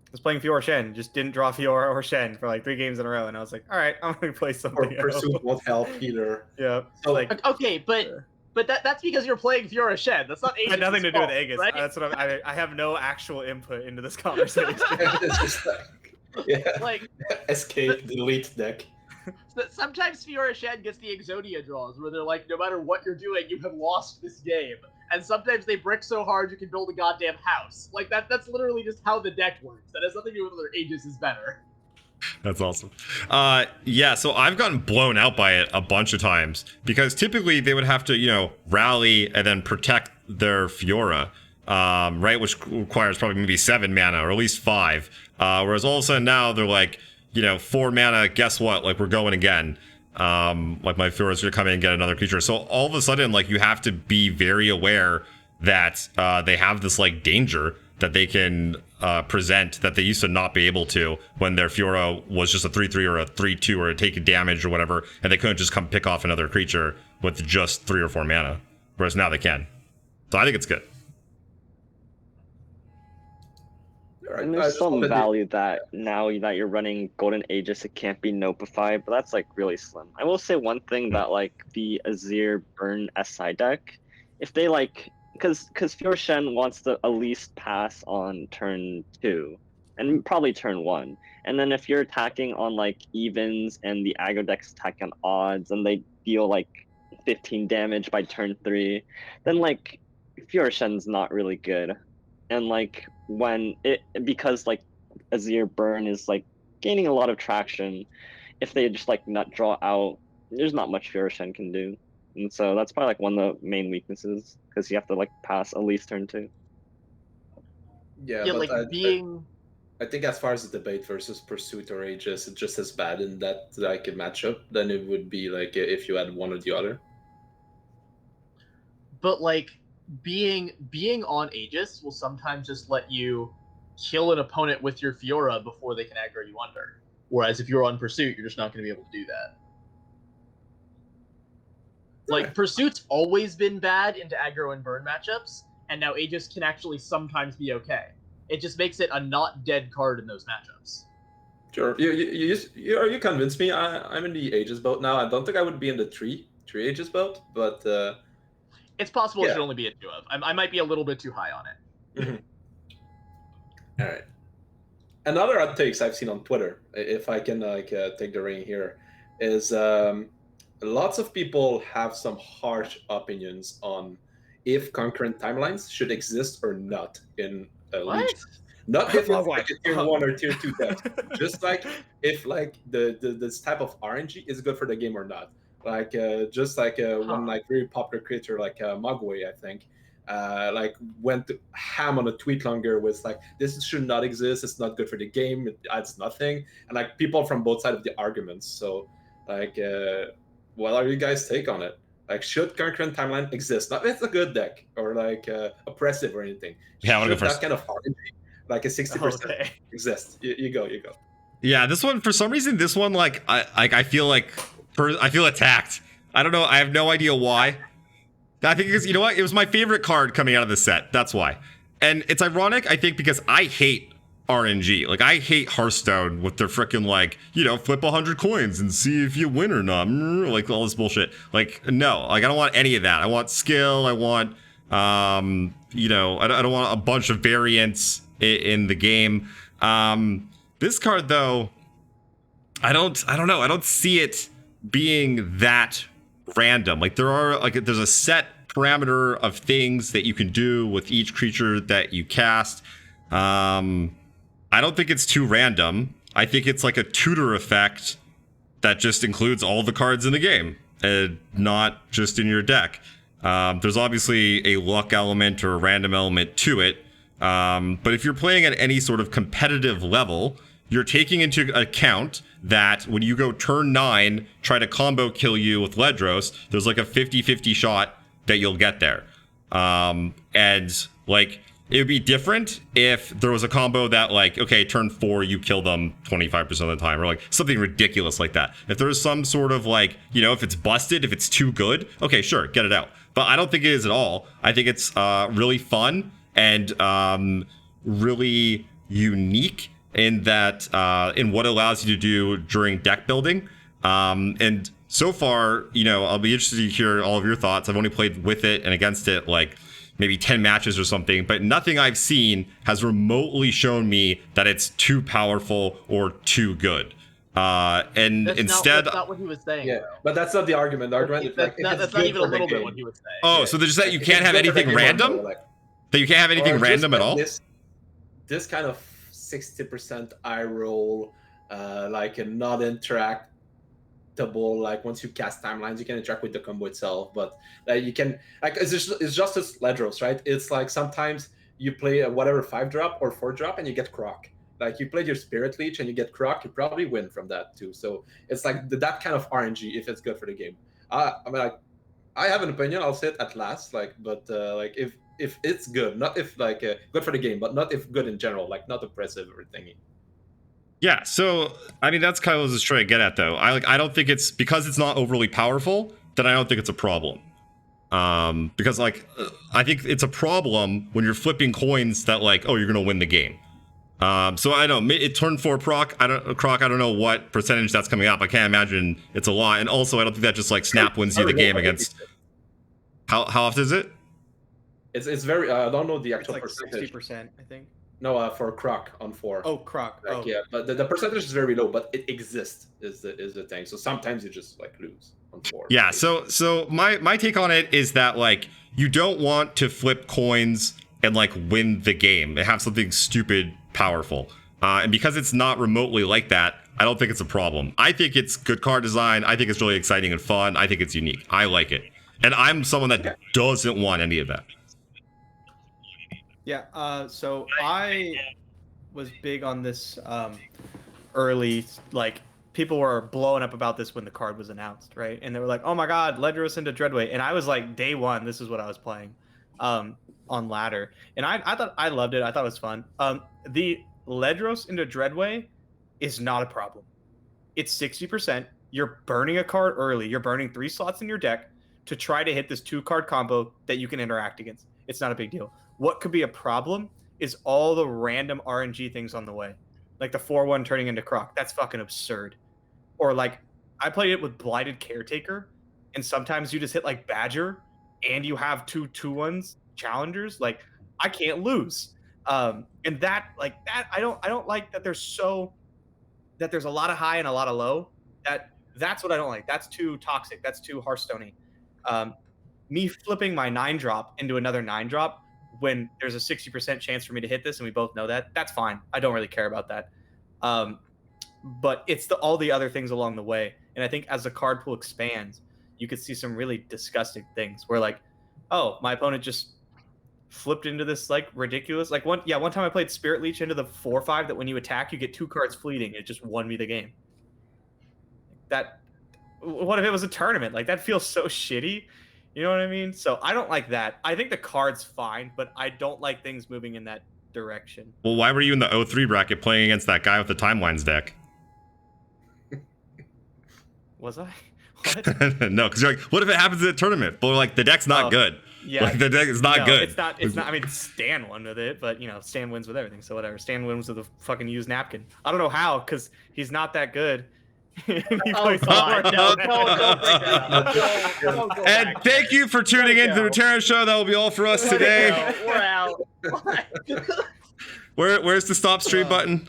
I was playing Fiora Shen, just didn't draw Fiora or Shen for like 3 games in a row, and I was like, all right, I'm gonna play something else. Pursuit won't help either. Yeah. So, like, Okay, but that's because you're playing Fiora Shen. That's not Aegis. it had nothing to do with Aegis. Right? That's what I have no actual input into this conversation. it's just like, yeah, Like, escape, delete deck. sometimes Fiora Shen gets the Exodia draws where they're like, no matter what you're doing, you have lost this game. And sometimes they brick so hard you can build a goddamn house. Like, that's literally just how the deck works. That has nothing to do with whether Aegis is better. That's awesome. Yeah, so I've gotten blown out by it a bunch of times because typically they would have to, you know, rally and then protect their Fiora, right? Which requires probably maybe 7 mana or at least 5. Whereas all of a sudden now they're like, you know, 4 mana, guess what? Like, we're going again. Like, my Fiora's gonna come in and get another creature. So all of a sudden, like, you have to be very aware that they have this like danger that they can present that they used to not be able to when their Fiora was just a 3/3 or a 3/2 or a take damage or whatever, and they couldn't just come pick off another creature with just 3 or 4 mana. Whereas now they can. So I think it's good. Right. And there's some value that now that you're running Golden Aegis, it can't be notified, but that's like really slim. I will say one thing that like the Azir Burn SI deck, if they like, because Fiora Shen wants to at least pass on turn 2 and probably turn 1, and then if you're attacking on like evens and the aggro deck's attacking on odds and they deal like 15 damage by turn 3, then like Fiora Shen's not really good. and like because like Azir Burn is like gaining a lot of traction, if they just like nut draw out, there's not much Shen can do. And so that's probably like one of the main weaknesses, because you have to like pass Elise turn 2. Yeah, Yeah, but like being. I think as far as the debate versus Pursuit or Aegis, it's just as bad in that like a matchup than it would be like if you had one or the other. But like being on Aegis will sometimes just let you kill an opponent with your Fiora before they can aggro you under. Whereas if you're on Pursuit, you're just not going to be able to do that. Like, Pursuit's always been bad into aggro and burn matchups, and now Aegis can actually sometimes be okay. It just makes it a not dead card in those matchups. Sure, you convinced me. I'm in the Aegis boat now. I don't think I would be in the three Aegis boat, but it's possible it yeah. should only be a 2 of. I might be a little bit too high on it. Mm-hmm. All right. Another hot takes I've seen on Twitter, if I can take the reign here, is lots of people have some harsh opinions on if concurrent timelines should exist or not in Legion. Not if it's like a tier 1 or tier 2 deck, just like if like this type of RNG is good for the game or not. Like just like one like very popular creator like Mogwai, I think, like went ham on a tweet longer with like, this should not exist, it's not good for the game, it adds nothing, and like people from both sides of the arguments. So like what are you guys' take on it? Like, should concurrent timeline exist? Not if it's a good deck or like oppressive or anything. Yeah, I want to go Should first. that kind of RNG, like a 60% exist? You go. Yeah, this one, for some reason, this one, like I feel like I feel attacked. I don't know. I have no idea why. I think because, you know what? It was my favorite card coming out of the set. That's why. And it's ironic, I think, because I hate RNG. Like, I hate Hearthstone with their freaking, like, you know, flip 100 coins and see if you win or not. Like, all this bullshit. Like, no. Like, I don't want any of that. I want skill. I want, you know, I don't want a bunch of variants in the game. This card, though, I don't know. I don't see it being that random. Like, there's a set parameter of things that you can do with each creature that you cast. I don't think it's too random. I think it's like a tutor effect that just includes all the cards in the game, and not just in your deck. There's obviously a luck element or a random element to it. But if you're playing at any sort of competitive level, you're taking into account that when you go turn 9, try to combo kill you with Ledros, there's like a 50-50 shot that you'll get there. And like, it would be different if there was a combo that, like, okay, turn 4, you kill them 25% of the time, or like something ridiculous like that. If there's some sort of, like, you know, if it's busted, if it's too good, okay, sure, get it out. But I don't think it is at all. I think it's really fun and really unique in that in what it allows you to do during deck building. And so far, you know, I'll be interested to hear all of your thoughts. I've only played with it and against it like maybe 10 matches or something, but nothing I've seen has remotely shown me that it's too powerful or too good. And that's instead, that's not what he was saying. Yeah, bro. but that's not the argument. The argument is like, that's not even a little bit what he was saying. oh, so there's that you can't have anything random? Like, That you can't have anything random at all? This kind of 60% eye roll, like a not interactable. Like once you cast timelines, you can interact with the combo itself, but you can like it's just as Ledros, right? It's like sometimes you play a whatever 5-drop or 4-drop and you get Croc. Like you played your Spirit Leech and you get Croc, you probably win from that too. So it's like that kind of RNG if it's good for the game. I mean, like, I have an opinion. I'll say it at last. Like, but like if it's good, not if like good for the game, but not if good in general, like not oppressive or thingy. Yeah, so I mean that's kind of what I was just trying to get at though. I don't think it's because it's not overly powerful, then I don't think it's a problem. Because like I think it's a problem when you're flipping coins that like, oh, you're gonna win the game. So I don't know, it turned 4 Croc. I don't know what percentage that's coming up. I can't imagine it's a lot. And also I don't think that just like snap wins you the game against. How often is it? It's very I don't know the It's actual like percentage. 60%, I think. No, for Croc on 4. Oh, Croc. Like, Oh, yeah, but the percentage is very low, but it exists is the thing. So sometimes you just like lose on 4. Yeah, so my take on it is that like you don't want to flip coins and like win the game and have something stupid powerful. And because it's not remotely like that, I don't think it's a problem. I think it's good card design. I think it's really exciting and fun. I think it's unique. I like it. And I'm someone that doesn't want any of that. Yeah, so I was big on this early, like, people were blowing up about this when the card was announced, right? And they were like, oh my god, Ledros into Dreadway. And I was like, day one, this is what I was playing on ladder. And I thought I loved it. I thought it was fun. The Ledros into Dreadway is not a problem. It's 60%. You're burning a card early. You're burning 3 slots in your deck to try to hit this 2-card combo that you can interact against. It's not a big deal. What could be a problem is all the random RNG things on the way. Like the 4-1 turning into Croc. That's fucking absurd. Or like, I played it with Blighted Caretaker, and sometimes you just hit like Badger, and you have 2 2-1s challengers. Like, I can't lose. And that, like, that, I don't like that there's a lot of high and a lot of low. That's what I don't like. That's too toxic. That's too Hearthstone-y. Me flipping my 9-drop into another 9-drop when there's a 60% chance for me to hit this, and we both know that, that's fine. I don't really care about that. But it's all the other things along the way. And I think as the card pool expands, you could see some really disgusting things where, like, oh, my opponent just flipped into this like ridiculous, like, one time I played Spirit Leech into the 4/5 that when you attack you get 2 cards fleeting. It just won me the game. That, what if it was a tournament? Like, that feels so shitty. You know what I mean? So I don't like that. I think the card's fine, but I don't like things moving in that direction. Well, why were you in the 0-3 bracket playing against that guy with the Timelines deck? Was I? What? No, because you're like, what if it happens at a tournament? But like, the deck's not good. Yeah, like, the deck is not good. It's not. I mean, Stan won with it, but you know, Stan wins with everything. So whatever. Stan wins with a fucking used napkin. I don't know how, because he's not that good. He plays God, hard. don't break that up. Don't go And back thank there. you for tuning in to the Runeterra show. That will be all for us today. We're out. Where's the stop stream button?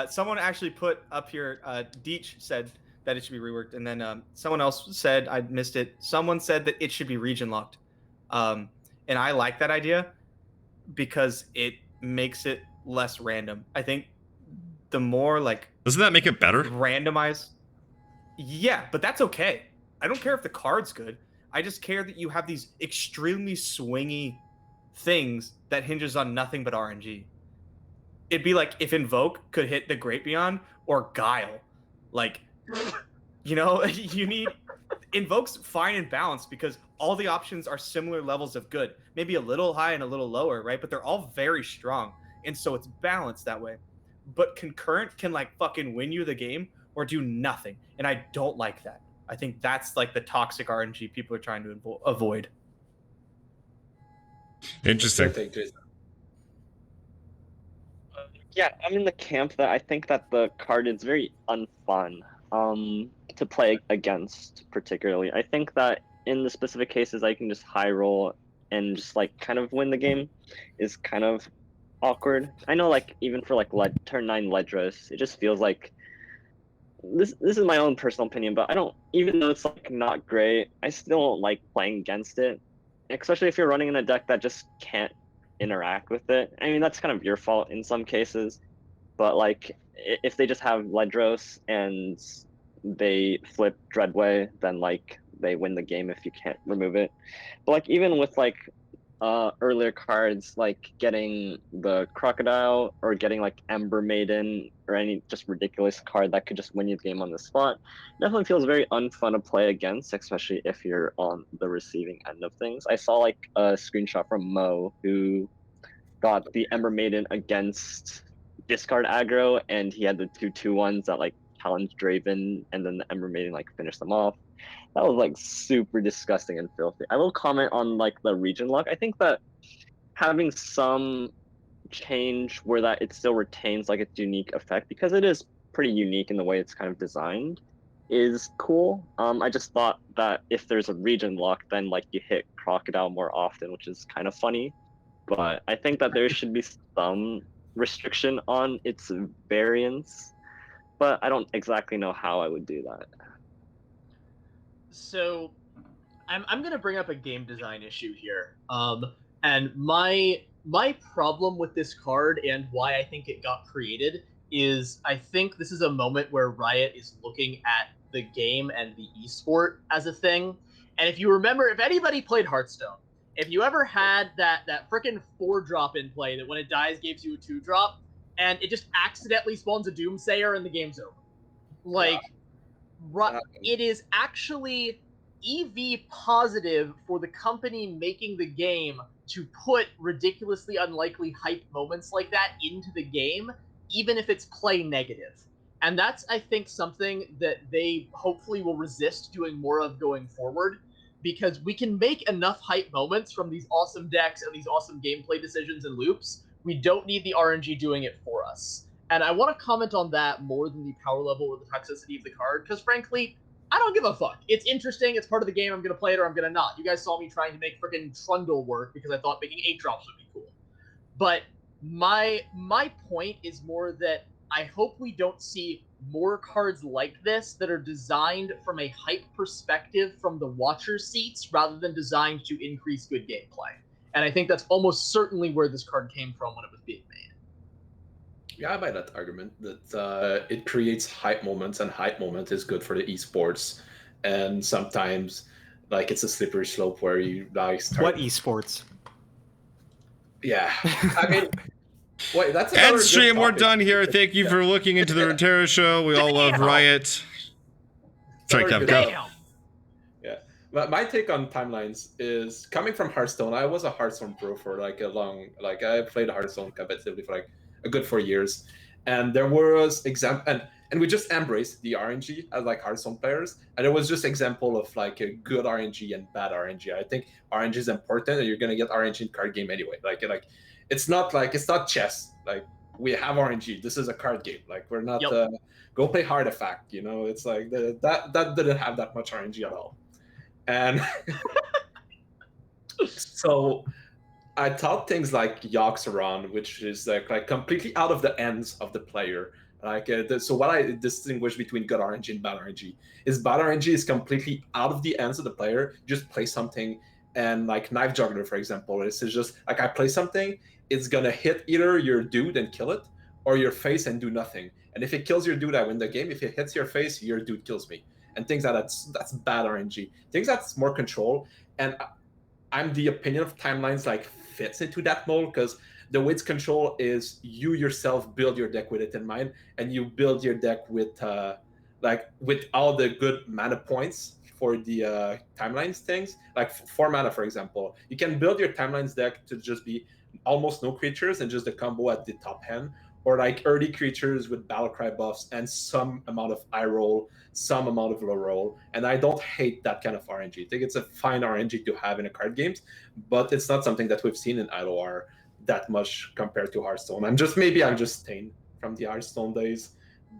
Someone actually put up here. Deech said that it should be reworked, and then someone else said, I missed it. Someone said that it should be region locked, and I like that idea because it makes it less random. I think the more, like, Doesn't that make it better? randomized, yeah, but that's okay. I don't care if the card's good. I just care that you have these extremely swingy things that hinges on nothing but RNG. It'd be like if Invoke could hit the Great Beyond or Guile. Like, you know, you need Invoke's fine and balanced because all the options are similar levels of good. Maybe a little high and a little lower, right? But they're all very strong. And so it's balanced that way. But Concurrent can like fucking win you the game or do nothing. And I don't like that. I think that's like the toxic RNG people are trying to avoid. Interesting. Yeah, I'm in the camp that I think that the card is very unfun to play against, particularly. I think that in the specific cases I can just high roll and just like kind of win the game is kind of awkward. I know, like, even for like turn 9 Ledros, it just feels like this is my own personal opinion, but I don't, even though it's like not great, I still don't like playing against it, especially if you're running in a deck that just can't interact with it. I mean, that's kind of your fault in some cases, but like if they just have Ledros and they flip Dreadway, then like they win the game if you can't remove it. But like even with like earlier cards, like getting the Crocodile or getting like Ember Maiden or any just ridiculous card that could just win you the game on the spot, definitely feels very unfun to play against, especially if you're on the receiving end of things. I saw like a screenshot from Mo who got the Ember Maiden against discard aggro, and he had the 2/2-1s that like challenged Draven, and then the Ember Maiden like finished them off. That was like super disgusting and filthy. I will comment on like the region lock. I think that having some change where that it still retains like its unique effect, because it is pretty unique in the way it's kind of designed, is cool. I just thought that if there's a region lock, then like you hit Crocodile more often, which is kind of funny. But I think that there should be some restriction on its variance, but I don't exactly know how I would do that. So I'm going to bring up a game design issue here. And my problem with this card and why I think it got created is I think this is a moment where Riot is looking at the game and the esport as a thing. And if you remember, if anybody played Hearthstone, if you ever had that freaking 4-drop in play that when it dies gives you a 2-drop, and it just accidentally spawns a Doomsayer and the game's over. Like, it is actually EV positive for the company making the game to put ridiculously unlikely hype moments like that into the game, even if it's play negative. And that's, I think, something that they hopefully will resist doing more of going forward, because we can make enough hype moments from these awesome decks and these awesome gameplay decisions and loops. We don't need the RNG doing it for us. And I want to comment on that more than the power level or the toxicity of the card, because frankly, I don't give a fuck. It's interesting. It's part of the game. I'm going to play it or I'm going to not. You guys saw me trying to make freaking Trundle work because I thought making 8-drops would be cool. But my point is more that I hope we don't see more cards like this that are designed from a hype perspective from the watcher's seats rather than designed to increase good gameplay. And I think that's almost certainly where this card came from when it was being made. Yeah, I buy that argument that it creates hype moments, and hype moment is good for the esports. And sometimes, like, it's a slippery slope where you like start. What esports? Yeah, I mean, wait, that's another End good stream. We're topic. done here. Thank you for looking into the Runeterra show. We all love Damn. Riot. Sorry, Another Kev, good go. topic. Yeah, but my take on timelines is coming from Hearthstone. I was a Hearthstone pro for like I played Hearthstone competitively for like a good 4 years, and there was and we just embraced the RNG as like Hearthstone players, and it was just example of like a good RNG and bad RNG. I think RNG is important, and you're gonna get RNG in card game anyway. Like it's not chess. Like, we have RNG. This is a card game. Like, we're not go play Artifact. You know, it's like that didn't have that much RNG at all. And so I taught things like Yoxaron, which is like completely out of the ends of the player. Like, so what I distinguish between good RNG and bad RNG is bad RNG is completely out of the ends of the player. Just play something, and like Knife Juggler, for example, it's just like I play something, it's gonna hit either your dude and kill it, or your face and do nothing. And if it kills your dude, I win the game. If it hits your face, your dude kills me. And things that's bad RNG. Things that's more control. And I'm the opinion of timelines like fits into that mold, because the way it's control is you yourself build your deck with it in mind, and you build your deck with with all the good mana points for the timelines things. Like 4 mana, for example, you can build your timelines deck to just be almost no creatures and just the combo at the top hand, or like early creatures with battlecry buffs and some amount of high roll, some amount of low roll. And I don't hate that kind of RNG. I think it's a fine RNG to have in a card games, but it's not something that we've seen in ILOR that much compared to Hearthstone. I'm just stained from the Hearthstone days,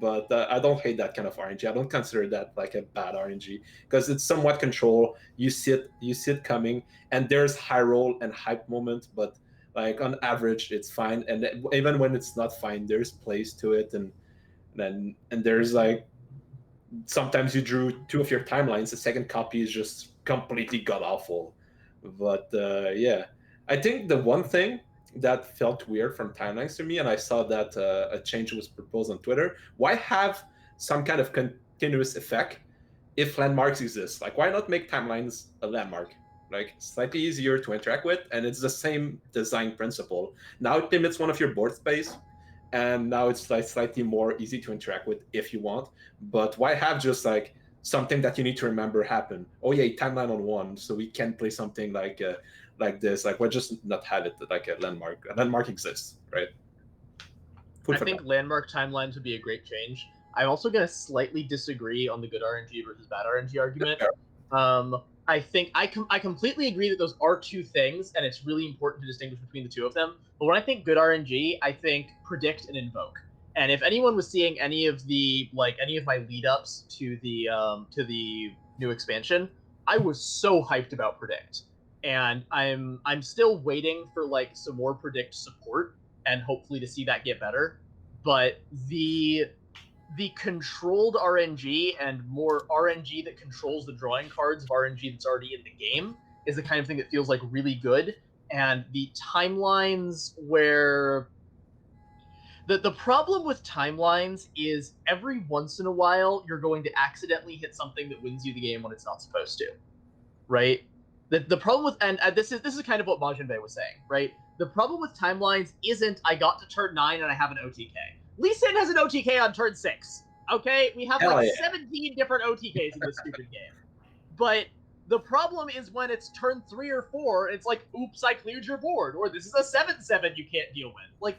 but I don't hate that kind of RNG. I don't consider that like a bad RNG, because it's somewhat control. You see it coming, and there's high roll and hype moment, but like on average it's fine. And even when it's not fine, there's plays to it, and there's like sometimes you drew 2 of your timelines, the second copy is just completely god awful. But yeah, I think the one thing that felt weird from timelines to me, and I saw that a change was proposed on Twitter, why have some kind of continuous effect if landmarks exist? Like, why not make timelines a landmark? Like, slightly easier to interact with, and it's the same design principle. Now it limits one of your board space, and now it's like slightly more easy to interact with if you want. But why have just like something that you need to remember happen? Oh yeah, timeline on 1, so we can play something like this. Like, why just not have it like a landmark? A landmark exists, right? I think landmark timelines would be a great change. I'm also going to slightly disagree on the good RNG versus bad RNG argument. I think I completely agree that those are two things, and it's really important to distinguish between the two of them. But when I think good RNG, I think predict and invoke. And if anyone was seeing any of my lead ups to the new expansion, I was so hyped about predict, and I'm still waiting for like some more predict support, and hopefully to see that get better. But the controlled RNG and more RNG that controls the drawing cards of RNG that's already in the game is the kind of thing that feels like really good. and the timelines where the problem with timelines is every once in a while you're going to accidentally hit something that wins you the game when it's not supposed to, right? The problem with and this is kind of what Majin Bey was saying, right? The problem with timelines isn't I got to turn 9 and I have an OTK. Lee Sin has an OTK on turn 6. Okay, we have Hell like yeah. 17 different OTKs in this stupid game. But the problem is when it's turn 3 or 4, it's like, oops, I cleared your board, or this is a 7/7 you can't deal with. Like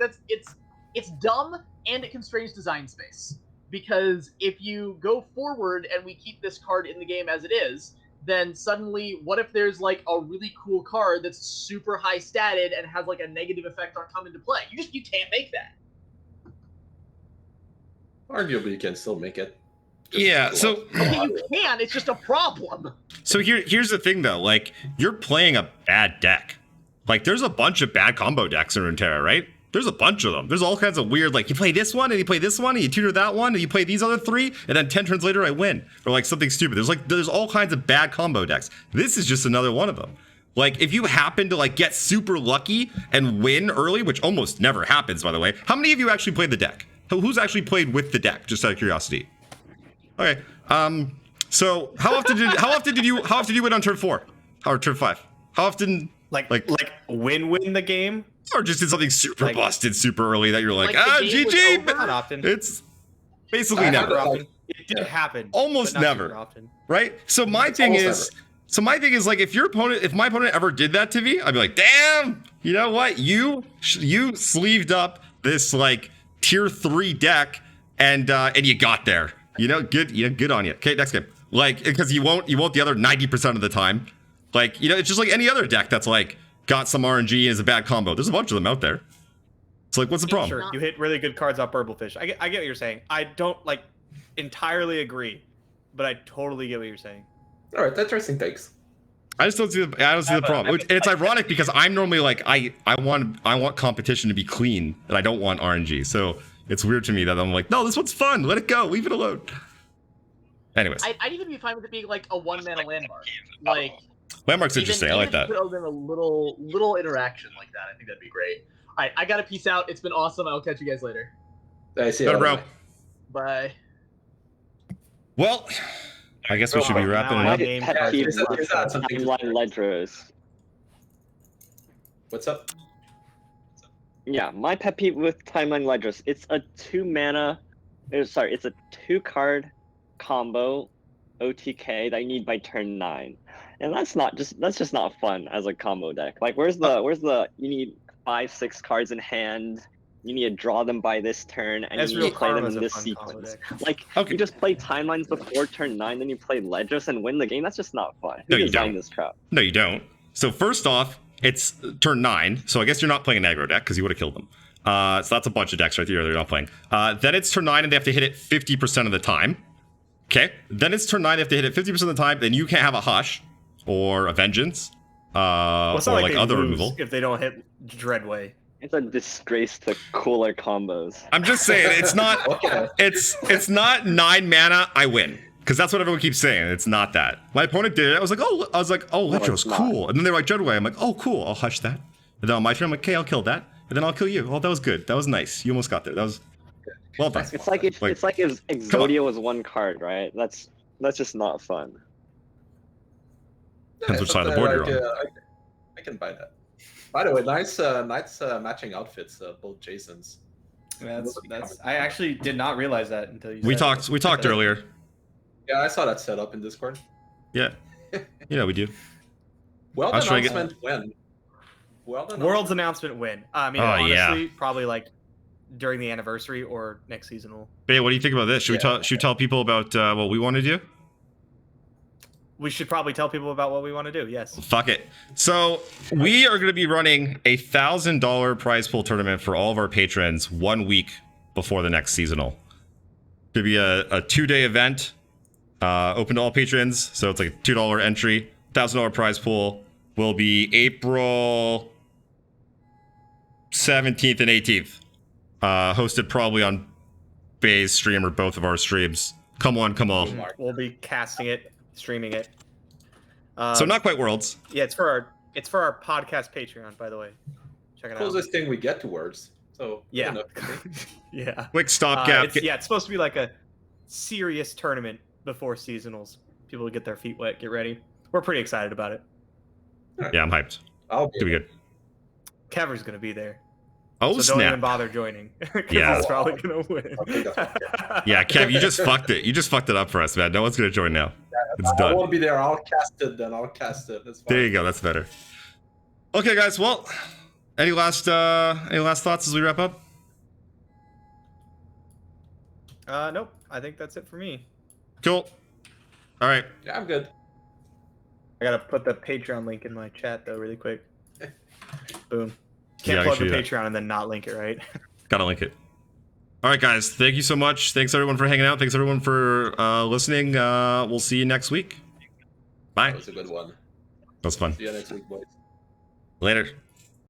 it's dumb and it constrains design space. Because if you go forward and we keep this card in the game as it is, then suddenly, what if there's like a really cool card that's super high statted and has like a negative effect on come into play? You can't make that. Arguably, you can still make it. Yeah, so Okay, you can. It's just a problem. so here's the thing though, like you're playing a bad deck. Like there's a bunch of bad combo decks in Runeterra, right? There's a bunch of them. There's all kinds of weird, like you play this one and you play this one and you tutor that one and you play these other 3 and then 10 turns later I win, or like something stupid. There's all kinds of bad combo decks. This is just another one of them. Like if you happen to like get super lucky and win early, which almost never happens, by the way. How many of you actually played the deck? Who's actually played with the deck? Just out of curiosity. Okay. So how often did you win on turn 4 or turn 5? How often? Like win the game. Or just did something super Like- busted super early that you're like, Like the game was GG. over? Not often. It's basically I never, have- often. It did happen. Almost but not never. super often. right? So my It's thing almost is like if my opponent ever did that to me, I'd be like, damn, you know what? You sleeved up this like tier 3 deck and you got there. You know, good on you. Okay, next game. Like, because you won't the other 90% of the time. Like, you know, it's just like any other deck that's like got some RNG and is a bad combo. There's a bunch of them out there. It's like, what's the problem? Sure, you hit really good cards off Burblefish. I get what you're saying. I don't like entirely agree, but I totally get what you're saying. All right, interesting takes. I just don't see the problem. And it's ironic because I'm normally like I want competition to be clean and I don't want RNG. So it's weird to me that I'm like, no, this one's fun. Let it go. Leave it alone. Anyways, I'd even be fine with it being like a 1-mana landmark. Like landmark's interesting. I like even if that. you put in a little interaction like that, I think that'd be great. All right, I gotta peace out. It's been awesome. I'll catch you guys later. I see. Got it, bro. Bye. Well, I guess we should be wrapping it Now I up. named Pet cards. peeve Is that something- timeline ledgers. What's up? Yeah, my pet peeve with timeline ledgers. It's a 2-mana. It's a 2-card combo OTK that you need by turn 9, and that's just not fun as a combo deck. Like, where's the you need 5-6 cards in hand. You need to draw them by this turn, and you Ezreal need to play them Karma's in a this fun combo sequence. deck. Like, Okay. you just play timelines before turn 9, then you play ledgers and win the game. That's just not fun. No, Who you designed don't. this crap? No, you don't. So first off, it's turn 9. So I guess you're not playing an aggro deck because you would have killed them. So that's a bunch of decks right there they're not playing. Then it's turn 9 and they have to hit it 50% of the time. Okay. Then it's turn 9, they have to hit it 50% of the time. Then you can't have a Hush or a Vengeance Well, it's not or like they other lose removal. if they don't hit Dreadway. It's a disgrace to cooler combos. I'm just saying it's not Okay. it's not 9 mana, I win. Because that's what everyone keeps saying. It's not that. My opponent did it. I was like, Letro's it's not. cool. And then they're like, Dreadway. I'm like, oh, cool. I'll hush that. And then on my turn, I'm like, okay, I'll kill that. And then I'll kill you. Oh, that was good. That was nice. You almost got there. That was well done. It's like if Like, Exodia was 1 card, right? That's just not fun. Depends which it's side of the something board you're on. I can buy that. By the way, nice matching outfits, both Jasons. That's I actually did not realize that until you We said talked earlier. Yeah, I saw that set up in Discord. Yeah. You know we do. Well, I'll show you- announcement when? Well, it. World's announcement win. I mean, Oh, honestly, yeah. probably like during the anniversary or next seasonal. Babe, what do you think about this? Should we tell people about what we want to do? We should probably tell people about what we want to do. Yes. Fuck it. So we are going to be running a $1,000 prize pool tournament for all of our patrons 1 week before the next seasonal. Could be a 2-day event, open to all patrons. So it's like a $2 entry, $1,000 prize pool. Will be April 17th and 18th. Hosted probably on Bay's stream or both of our streams. Come on, come on. We'll be casting it, streaming it. So not quite Worlds. Yeah, it's for It's for our podcast Patreon, by the way. Check it out. Closest thing we get towards. So good Yeah. enough for me. Yeah. Quick stopgap. It's supposed to be like a serious tournament before seasonals. People get their feet wet, get ready. We're pretty excited about it. Yeah, I'm hyped. I'll It'll be good. Kever's gonna be there. Oh, So don't even snap. bother joining. Yeah. He's probably gonna win. Okay, that's okay. Yeah, Kev, you just fucked it. You just fucked it up for us, man. No one's going to join now. It's I done. won't be there. I'll cast it then. I'll cast it. That's fine. There you go. That's better. Okay, guys. Well, any last thoughts as we wrap up? Nope. I think that's it for me. Cool. All right. Yeah, I'm good. I gotta put the Patreon link in my chat though, really quick. Boom. Yeah, Can't plug the actually, Patreon and then not link it, right? Gotta link it. All right, guys. Thank you so much. Thanks everyone for hanging out. Thanks everyone for listening. We'll see you next week. Bye. That was a good one. That was fun. See you next week, boys. Later.